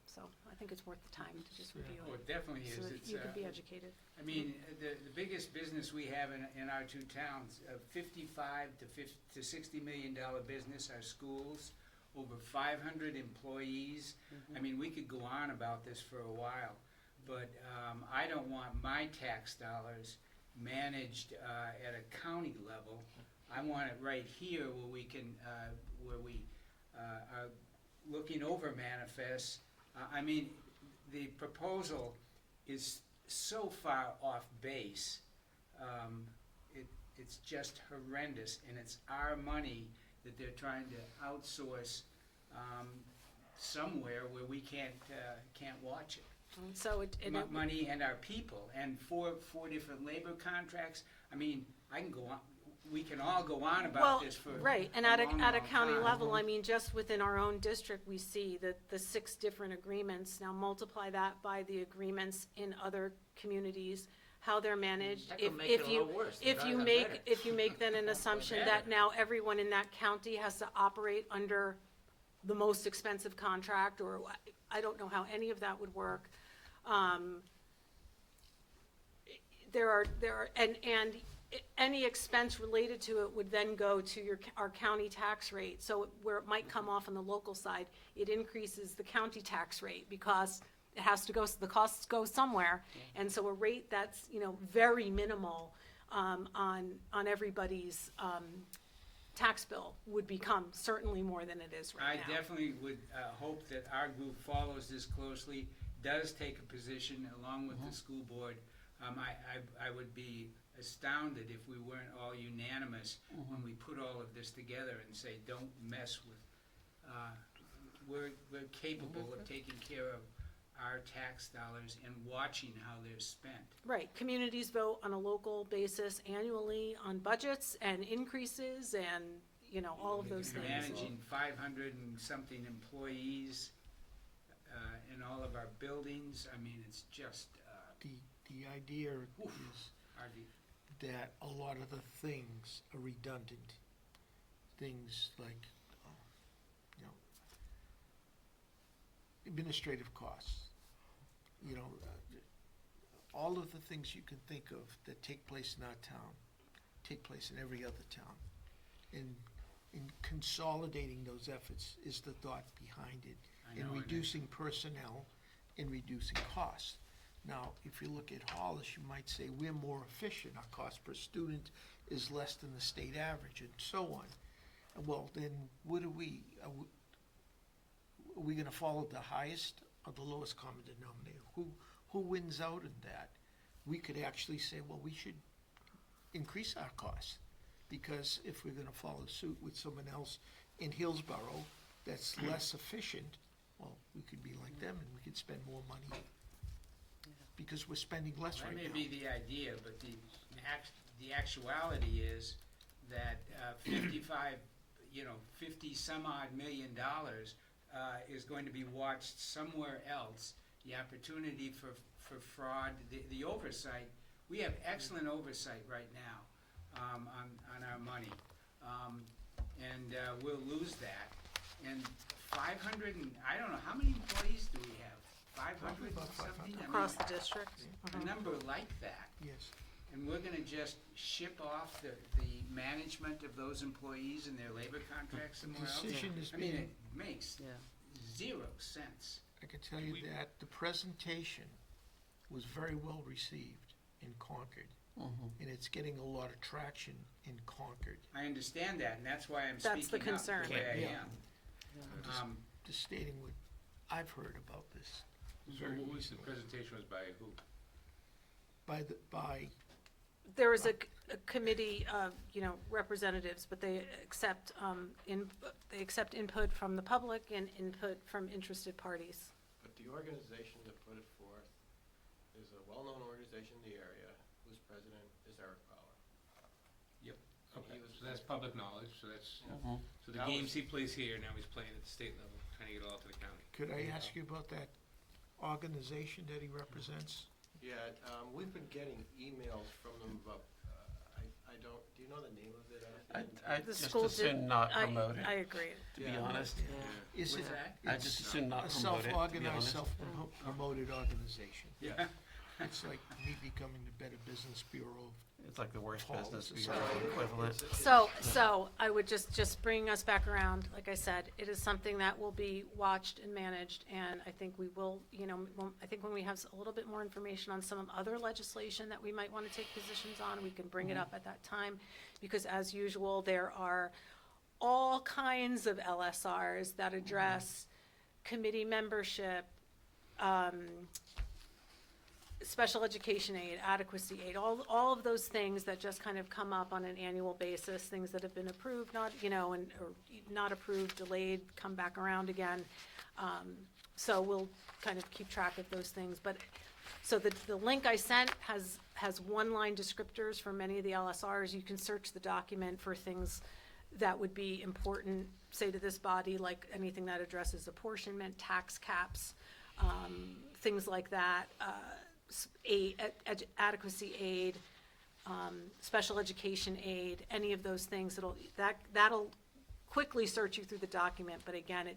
So I think it's worth the time to just review Oh, it, it definitely so is. that It's, you can be educated. I mean, the biggest business we have in our two towns, 55 to $60 million business, our schools, over 500 employees. I mean, we could go on about this for a while, but I don't want my tax dollars managed at a county level. I want it right here where we can, where we are looking over manifests. I mean, the proposal is so far off base. It's just horrendous, and it's our money that they're trying to outsource somewhere where we can't watch it. And so Money and our people, and four different labor contracts. I mean, I can go on, we can all go on about this for right, and a at long, a long county time. level, I mean, just within our own district, we see that the 6 different agreements. Now multiply that by the agreements in other communities, how they're managed. That could make it a little worse. They're trying to get better. If you make then an assumption that now everyone in that county has to operate under the most expensive contract, or I don't know how any of that would work. And any expense related to it would then go to our county tax rate. So where it might come off on the local side, it increases the county tax rate because it has to go, the costs go somewhere. And so a rate that's, very minimal, on everybody's, tax bill would become certainly more than it is right now. I definitely would hope that our group follows this closely, does take a position along with the school board. I would be astounded if we weren't all unanimous when we put all of this together and say, don't mess with, we're capable of taking care of our tax dollars and watching how they're spent. Right, communities vote on a local basis annually on budgets and increases and, all of those things. Managing 500 and something employees in all of our buildings, I mean, it's just The idea is hardly. that a lot of the things are redundant. Things like, administrative costs. All of the things you can think of that take place in our town, take place in every other town. And in consolidating those efforts is the thought behind it. I In know, and reducing personnel and reducing costs. Now, if you look at Hollis, you might say we're more efficient, our cost per student is less than the state average, and so on. Well, then, what are we gonna follow the highest or the lowest common denominator? Who wins out in that? We could actually say, well, we should increase our costs, because if we're gonna follow suit with someone else in Hillsborough that's less efficient, well, we could be like them and we could spend more money, because we're spending less right now. That may be the idea, but the actuality is that 55, $50 some odd million is going to be watched somewhere else. The opportunity for fraud, the oversight, we have excellent oversight right now on our money. And we'll lose that. And 500 and, I don't know, how many employees do we have? 500 About and something? 500. Across the district? A number like that. Yes. And we're gonna just ship off the management of those employees and their labor contracts somewhere else? Decision is I mean, being, it makes Yeah. 0 sense. I can tell you that the presentation was very well received in Concord, and it's getting a lot of traction in Concord. I understand that, and that's why I'm That's the speaking up concern. the way I Yeah. am. I'm just stating what I've heard about this. Very What was the recently. presentation was by who? By There was a committee of, representatives, but they accept, they accept input from the public and input from interested parties. But the organization that put it forth is a well-known organization in the area, whose president is Eric Bauer. Okay, He was- so that's public knowledge, so that's, Yeah. so the That games was- he plays here, now he's playing at the state level, trying to get it all to the county. Could I ask you about that organization that he represents? Yeah, we've been getting emails from them about, I don't, do you know the name of it? I'd The just school as did- soon not I promote it, agree. to be Yeah. honest. Is What's it? that? I'd just as soon not A promote it, to be self-organized, honest. self-promoted organization. Yeah. It's like me becoming the Better Business Bureau. It's like the worst Paul, business this is bureau how- equivalent. So I would just bring us back around, like I said, it is something that will be watched and managed, and I think we will, I think when we have a little bit more information on some other legislation that we might want to take positions on, we can bring it up at that time, because as usual, there are all kinds of LSRs that address committee membership, special education aid, adequacy aid, all of those things that just kind of come up on an annual basis, things that have been approved, not, or not approved, delayed, come back around again. So we'll kind of keep track of those things, but, so the link I sent has one-line descriptors for many of the LSRs. You can search the document for things that would be important, say, to this body, like anything that addresses apportionment, tax caps, things like that, adequacy aid, special education aid, any of those things, that'll quickly search you through the document, but again,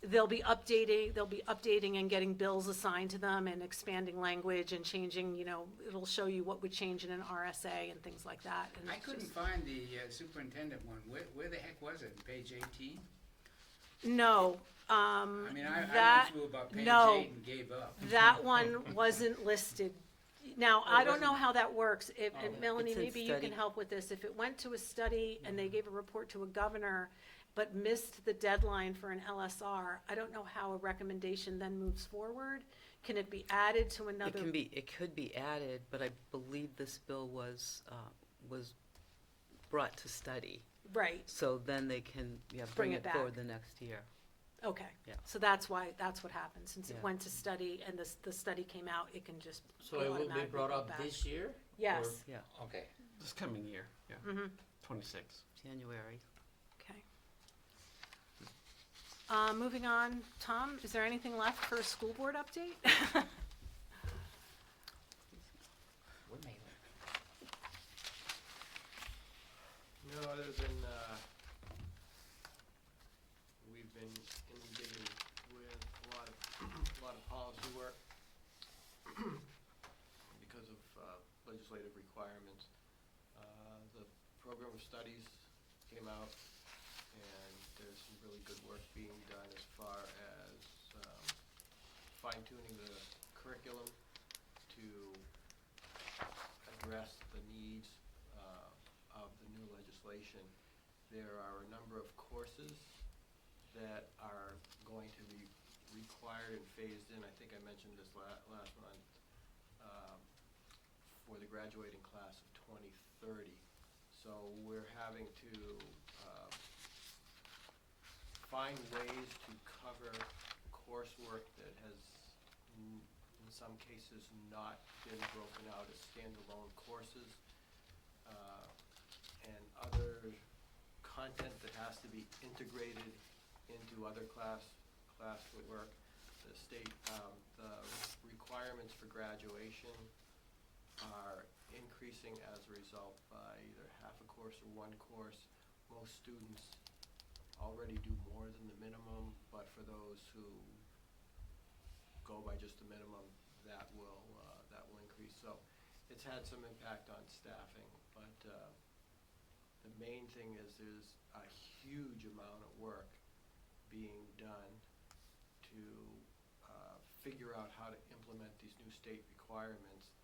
they'll be updating and getting bills assigned to them and expanding language and changing, it'll show you what would change in an RSA and things like that. And I it's couldn't just- find the superintendent one. Where the heck was it? Page 18? No, I mean, I that, went through about page no. 8 and gave up. that one wasn't listed. Now, I don't know wasn't? how that works. If, Oh. and Melanie, It's in maybe you can study. help with this. If it went to a study and they gave a report to a governor, but missed the deadline for an LSR, I don't know how a recommendation then moves forward. Can it be added to another? It could be added, but I believe this bill was brought to study. Right, So then they can, Bring bring it it forward back. the next year. okay. Yeah. So that's what happened. Since it Yeah. went to study and the study came out, it can just So it will be automatically brought go up back. this year? Yes. Yeah, Or- Okay. This coming year, yeah, Mm-hmm. 26. January. Okay. Moving on, Tom, is there anything left for a school board update? We may- No, other than, we've been inundated with a lot of policy work because of legislative requirements. The program of studies came out, and there's some really good work being done as far as fine-tuning the curriculum to address the needs of the new legislation. There are a number of courses that are going to be required and phased in. I think I mentioned this last month, for the graduating class of 2030. So we're having to find ways to cover coursework that has, in some cases, not been broken out as standalone courses, and other content that has to be integrated into other classwork. The state, the requirements for graduation are increasing as a result by either half a course or one course. Most students already do more than the minimum, but for those who go by just the minimum, that will increase. So it's had some impact on staffing, but the main thing is there's a huge amount of work being done to figure out how to implement these new state requirements.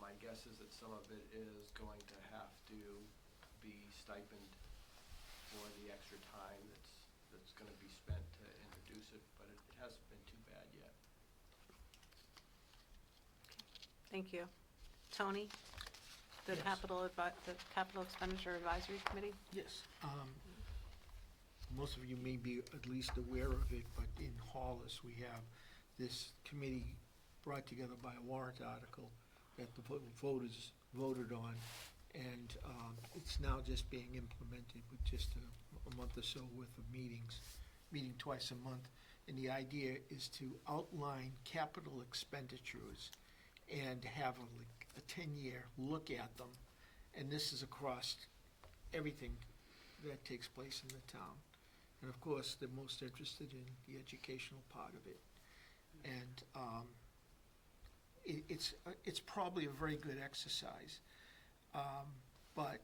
My guess is that some of it is going to have to be stipend for the extra time that's going to be spent to introduce it, but it hasn't been too bad yet. Thank you. Tony, the Yes. the Capital Expenditure Advisory Committee? Yes. Most of you may be at least aware of it, but in Hollis, we have this committee brought together by a warrant article that the voters voted on, and it's now just being implemented with just a month or so worth of meetings, meeting twice a month. And the idea is to outline capital expenditures and have a 10-year look at them. And this is across everything that takes place in the town. And of course, they're most interested in the educational part of it. And it's probably a very good exercise, but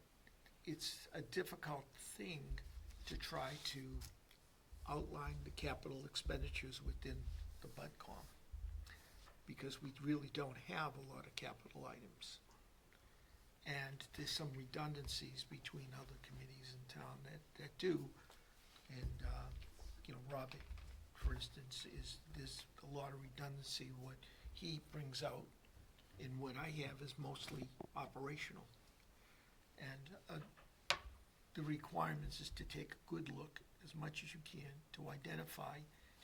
it's a difficult thing to try to outline the capital expenditures within the BudCom, because we really don't have a lot of capital items. And there's some redundancies between other committees in town that do. And, Robert, for instance, there's a lot of redundancy. What he brings out and what I have is mostly operational. And the requirements is to take a good look, as much as you can, to identify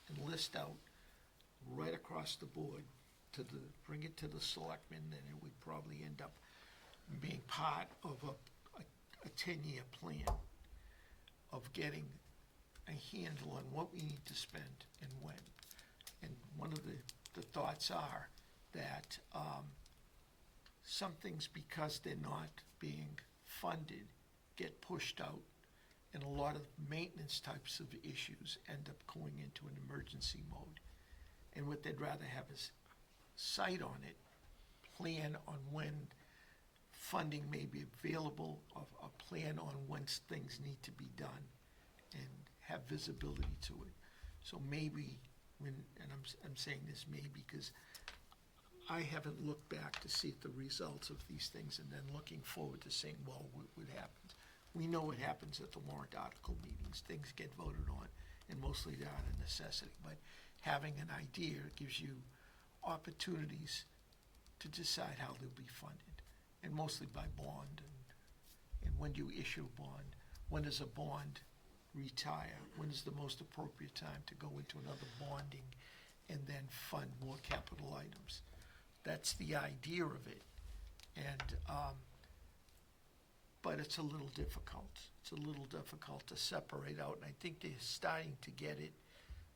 and list out right across the board bring it to the selectmen, and it would probably end up being part of a 10-year plan of getting a handle on what we need to spend and when. And one of the thoughts are that some things, because they're not being funded, get pushed out, and a lot of maintenance types of issues end up going into an emergency mode. And what they'd rather have is sight on it, plan on when funding may be available, a plan on when things need to be done, and have visibility to it. So maybe and I'm saying this maybe because I haven't looked back to see the results of these things and then looking forward to saying, well, what happens? We know what happens at the warrant article meetings. Things get voted on, and mostly they're out of necessity. But having an idea gives you opportunities to decide how they'll be funded, and mostly by bond. And when do you issue a bond? When does a bond retire? When is the most appropriate time to go into another bonding and then fund more capital items? That's the idea of it. And but it's a little difficult. It's a little difficult to separate out, and I think they're starting to get it,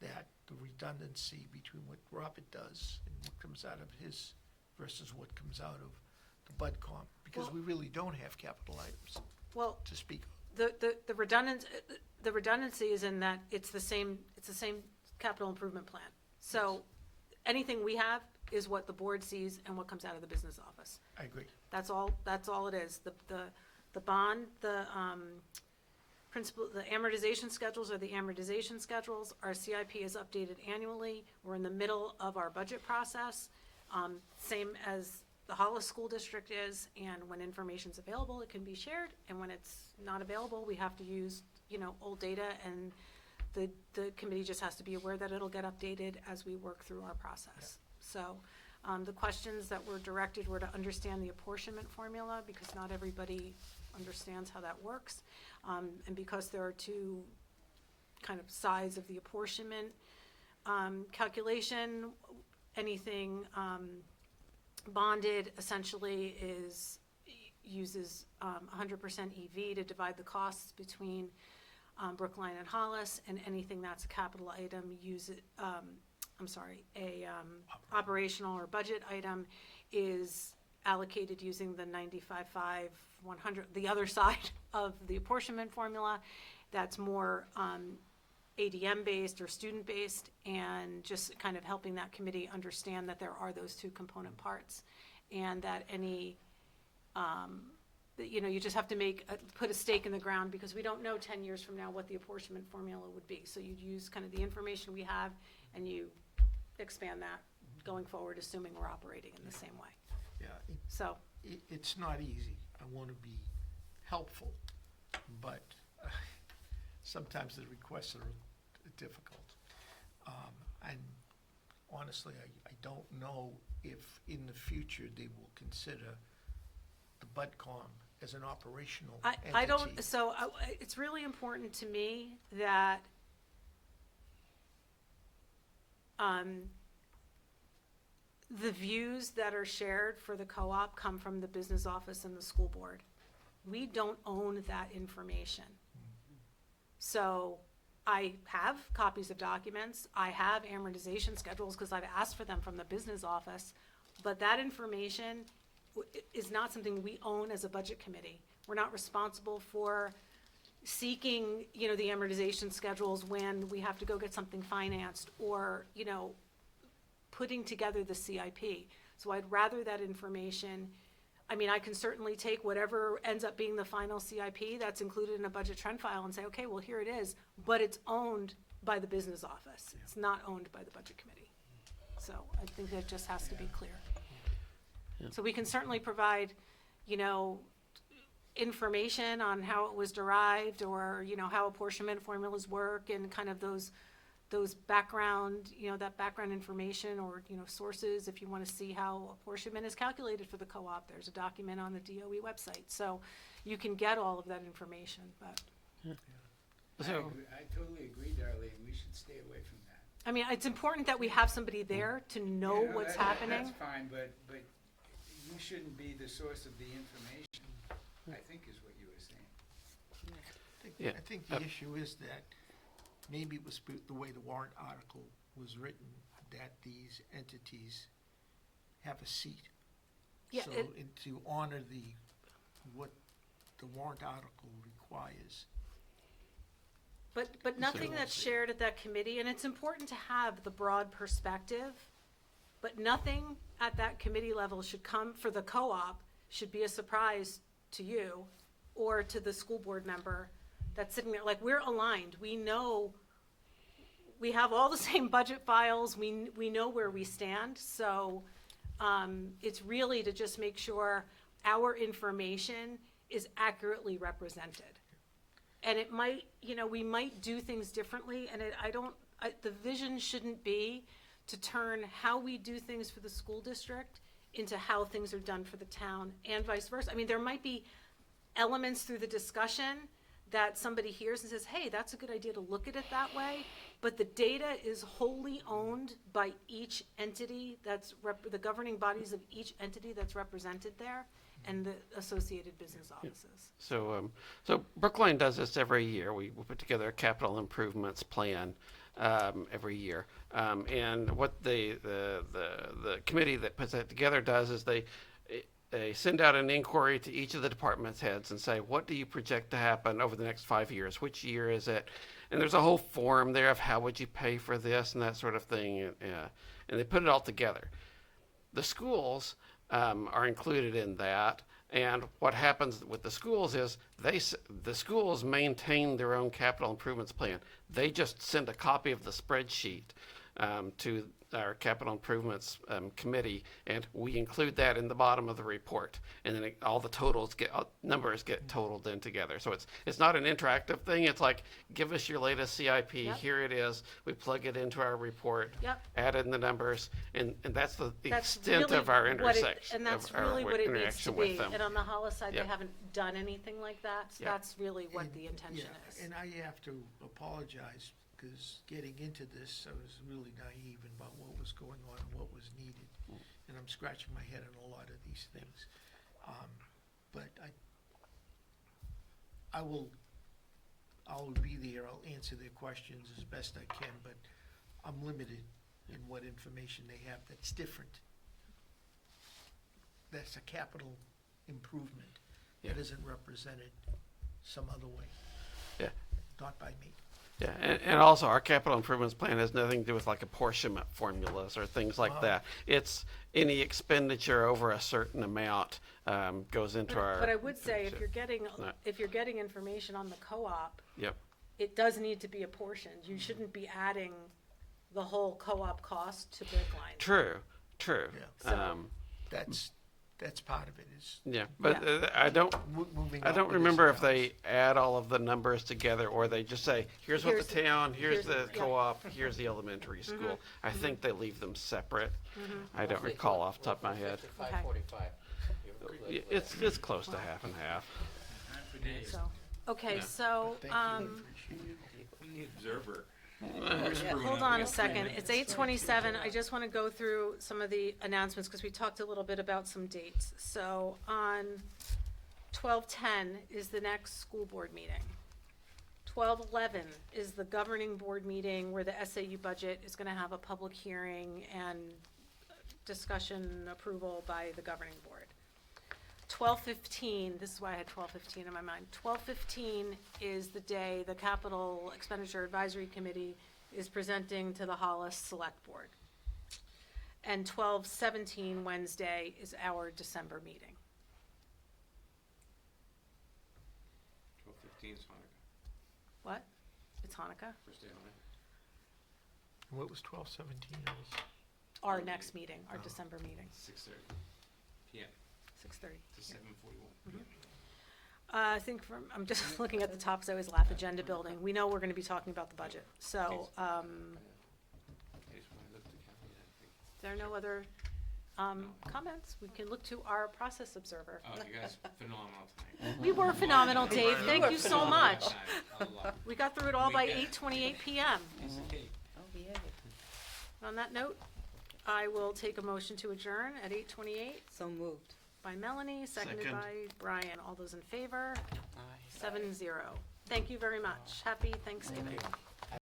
that the redundancy between what Robert does and what comes out of his versus what comes out of the BudCom, because Well- we really don't have capital items Well, to speak of. the redundancy is in that it's the same capital improvement plan. So anything we have is what the board sees and what comes out of the business office. I agree. That's all it is. The bond, the amortization schedules are the amortization schedules. Our CIP is updated annually. We're in the middle of our budget process, same as the Hollis School District is, and when information's available, it can be shared, and when it's not available, we have to use, old data, and the committee just has to be aware that it'll get updated as we work through our process. So, the questions that were directed were to understand the apportionment formula, because not everybody understands how that works, and because there are two kind of sides of the apportionment calculation. Anything bonded essentially is uses 100% EV to divide the costs between Brookline and Hollis, and anything that's a capital item operational or budget item is allocated using the 95.5, 100, the other side of the apportionment formula. That's more ADM based or student based, and just kind of helping that committee understand that there are those two component parts, and that any you just have to put a stake in the ground, because we don't know 10 years from now what the apportionment formula would be. So you'd use kind of the information we have, and you expand that going forward, assuming we're operating in the same way. Yeah, So, it's not easy. I want to be helpful, but sometimes the requests are difficult. And honestly, I don't know if in the future they will consider the BudCom as an operational entity. I don't, so it's really important to me that the views that are shared for the co-op come from the business office and the school board. We don't own that information. So I have copies of documents, I have amortization schedules because I've asked for them from the business office, but that information is not something we own as a budget committee. We're not responsible for seeking, the amortization schedules when we have to go get something financed, or, putting together the CIP. So I'd rather that information, I can certainly take whatever ends up being the final CIP that's included in a budget trend file and say, okay, well, here it is, but it's owned by the business office. It's not owned by the budget committee. So I think that just has to be clear. So we can certainly provide, information on how it was derived, or, how apportionment formulas work, and kind of those background, that background information, or, sources. If you want to see how apportionment is calculated for the co-op, there's a document on the DOE website. So you can get all of that information, but. I totally agree, Darlene, we should stay away from that. It's important that we have somebody there to know Yeah, what's that- happening. That's fine, but you shouldn't be the source of the information, I think is what you were saying. Yeah. I think the issue is that maybe it was the way the warrant article was written, that these entities have a seat. Yeah, So, and to honor what the warrant article requires. But nothing that's shared at that committee, and it's important to have the broad perspective, but nothing at that committee level should come, for the co-op, should be a surprise to you or to the school board member that's sitting there. Like, we're aligned. We know, we have all the same budget files. We know where we stand. So it's really to just make sure our information is accurately represented. And it might, we might do things differently, and the vision shouldn't be to turn how we do things for the school district into how things are done for the town, and vice versa. There might be elements through the discussion that somebody hears and says, hey, that's a good idea to look at it that way, but the data is wholly owned by each entity the governing bodies of each entity that's represented there, and the associated business offices. So Brookline does this every year. We put together a capital improvements plan every year, and what the committee that puts that together does is they send out an inquiry to each of the department's heads and say, what do you project to happen over the next 5 years? Which year is it? And there's a whole form there of how would you pay for this and that sort of thing, and they put it all together. The schools are included in that, and what happens with the schools is the schools maintain their own capital improvements plan. They just send a copy of the spreadsheet to our capital improvements committee, and we include that in the bottom of the report, and then all the numbers get totaled in together. So it's not an interactive thing. It's like, give us your latest CIP. Yep. Here it is. We plug it into our report. Yep. Add in the numbers, and that's the That's extent really of our what intersection. and that's of our really what it needs to interaction with be. them. And on the Hollis side, Yep. they haven't done anything like that. So Yep. that's really what the intention Yeah, is. and I have to apologize, because getting into this, I was really naive about what was going on and what was needed. And I'm scratching my head on a lot of these things. but I'll be there, I'll answer their questions as best I can, but I'm limited in what information they have that's different. That's a capital improvement that isn't represented some other way, Yeah. not by me. Yeah, and also our capital improvements plan has nothing to do with like apportionment formulas or things like Wow. that. It's any expenditure over a certain amount goes into our. But I would say, if No. you're getting information on the co-op, Yep. it does need to be apportioned. You shouldn't be adding the whole co-op cost to Brookline. True. Yeah. So- That's part of it, is Yeah, but Yeah. I don't. moving. I up don't with remember this if they add all of the numbers together or they just say, here's what Here's the the- town, here's the yeah. co-op, here's the elementary school. I think they leave them separate. I don't recall off the top of my head. Okay. 55. It's close to half and half. Half a day. So, okay, Yeah. so, Thank you. From the observer. hold on a second. It's 8:27. I just want to go through some of the announcements because we talked a little bit about some dates. So on 12/10 is the next school board meeting. 12/11 is the governing board meeting where the SAU budget is going to have a public hearing and discussion approval by the governing board. 12/15, this is why I had 12/15 in my mind. 12/15 is the day the Capital Expenditure Advisory Committee is presenting to the Hollis Select Board. And 12/17, Wednesday, is our December meeting. 12:15 is Hanukkah, What? It's Hanukkah? first day of Hanukkah. What was 12/17? Our next meeting, our December meeting, 6:30 p.m. 6:30. to 7:41. I think I'm just looking at the top, 'cause I always laugh, agenda building. We know we're gonna be talking about the budget. So, I just want to look at the calendar, I think. there are no other, comments. We can look to our process observer. Oh, you guys phenomenal tonight. You were phenomenal, Dave. Thank you so much. I love it. We got through it all by We did. 8:28 PM. Piece of cake. Oh, yeah. On that note, I will take a motion to adjourn at 8:28 So moved. by Melanie, seconded Second. by Brian. All those in favor? Aye. 7-0. Thank you very much. Happy Thanksgiving.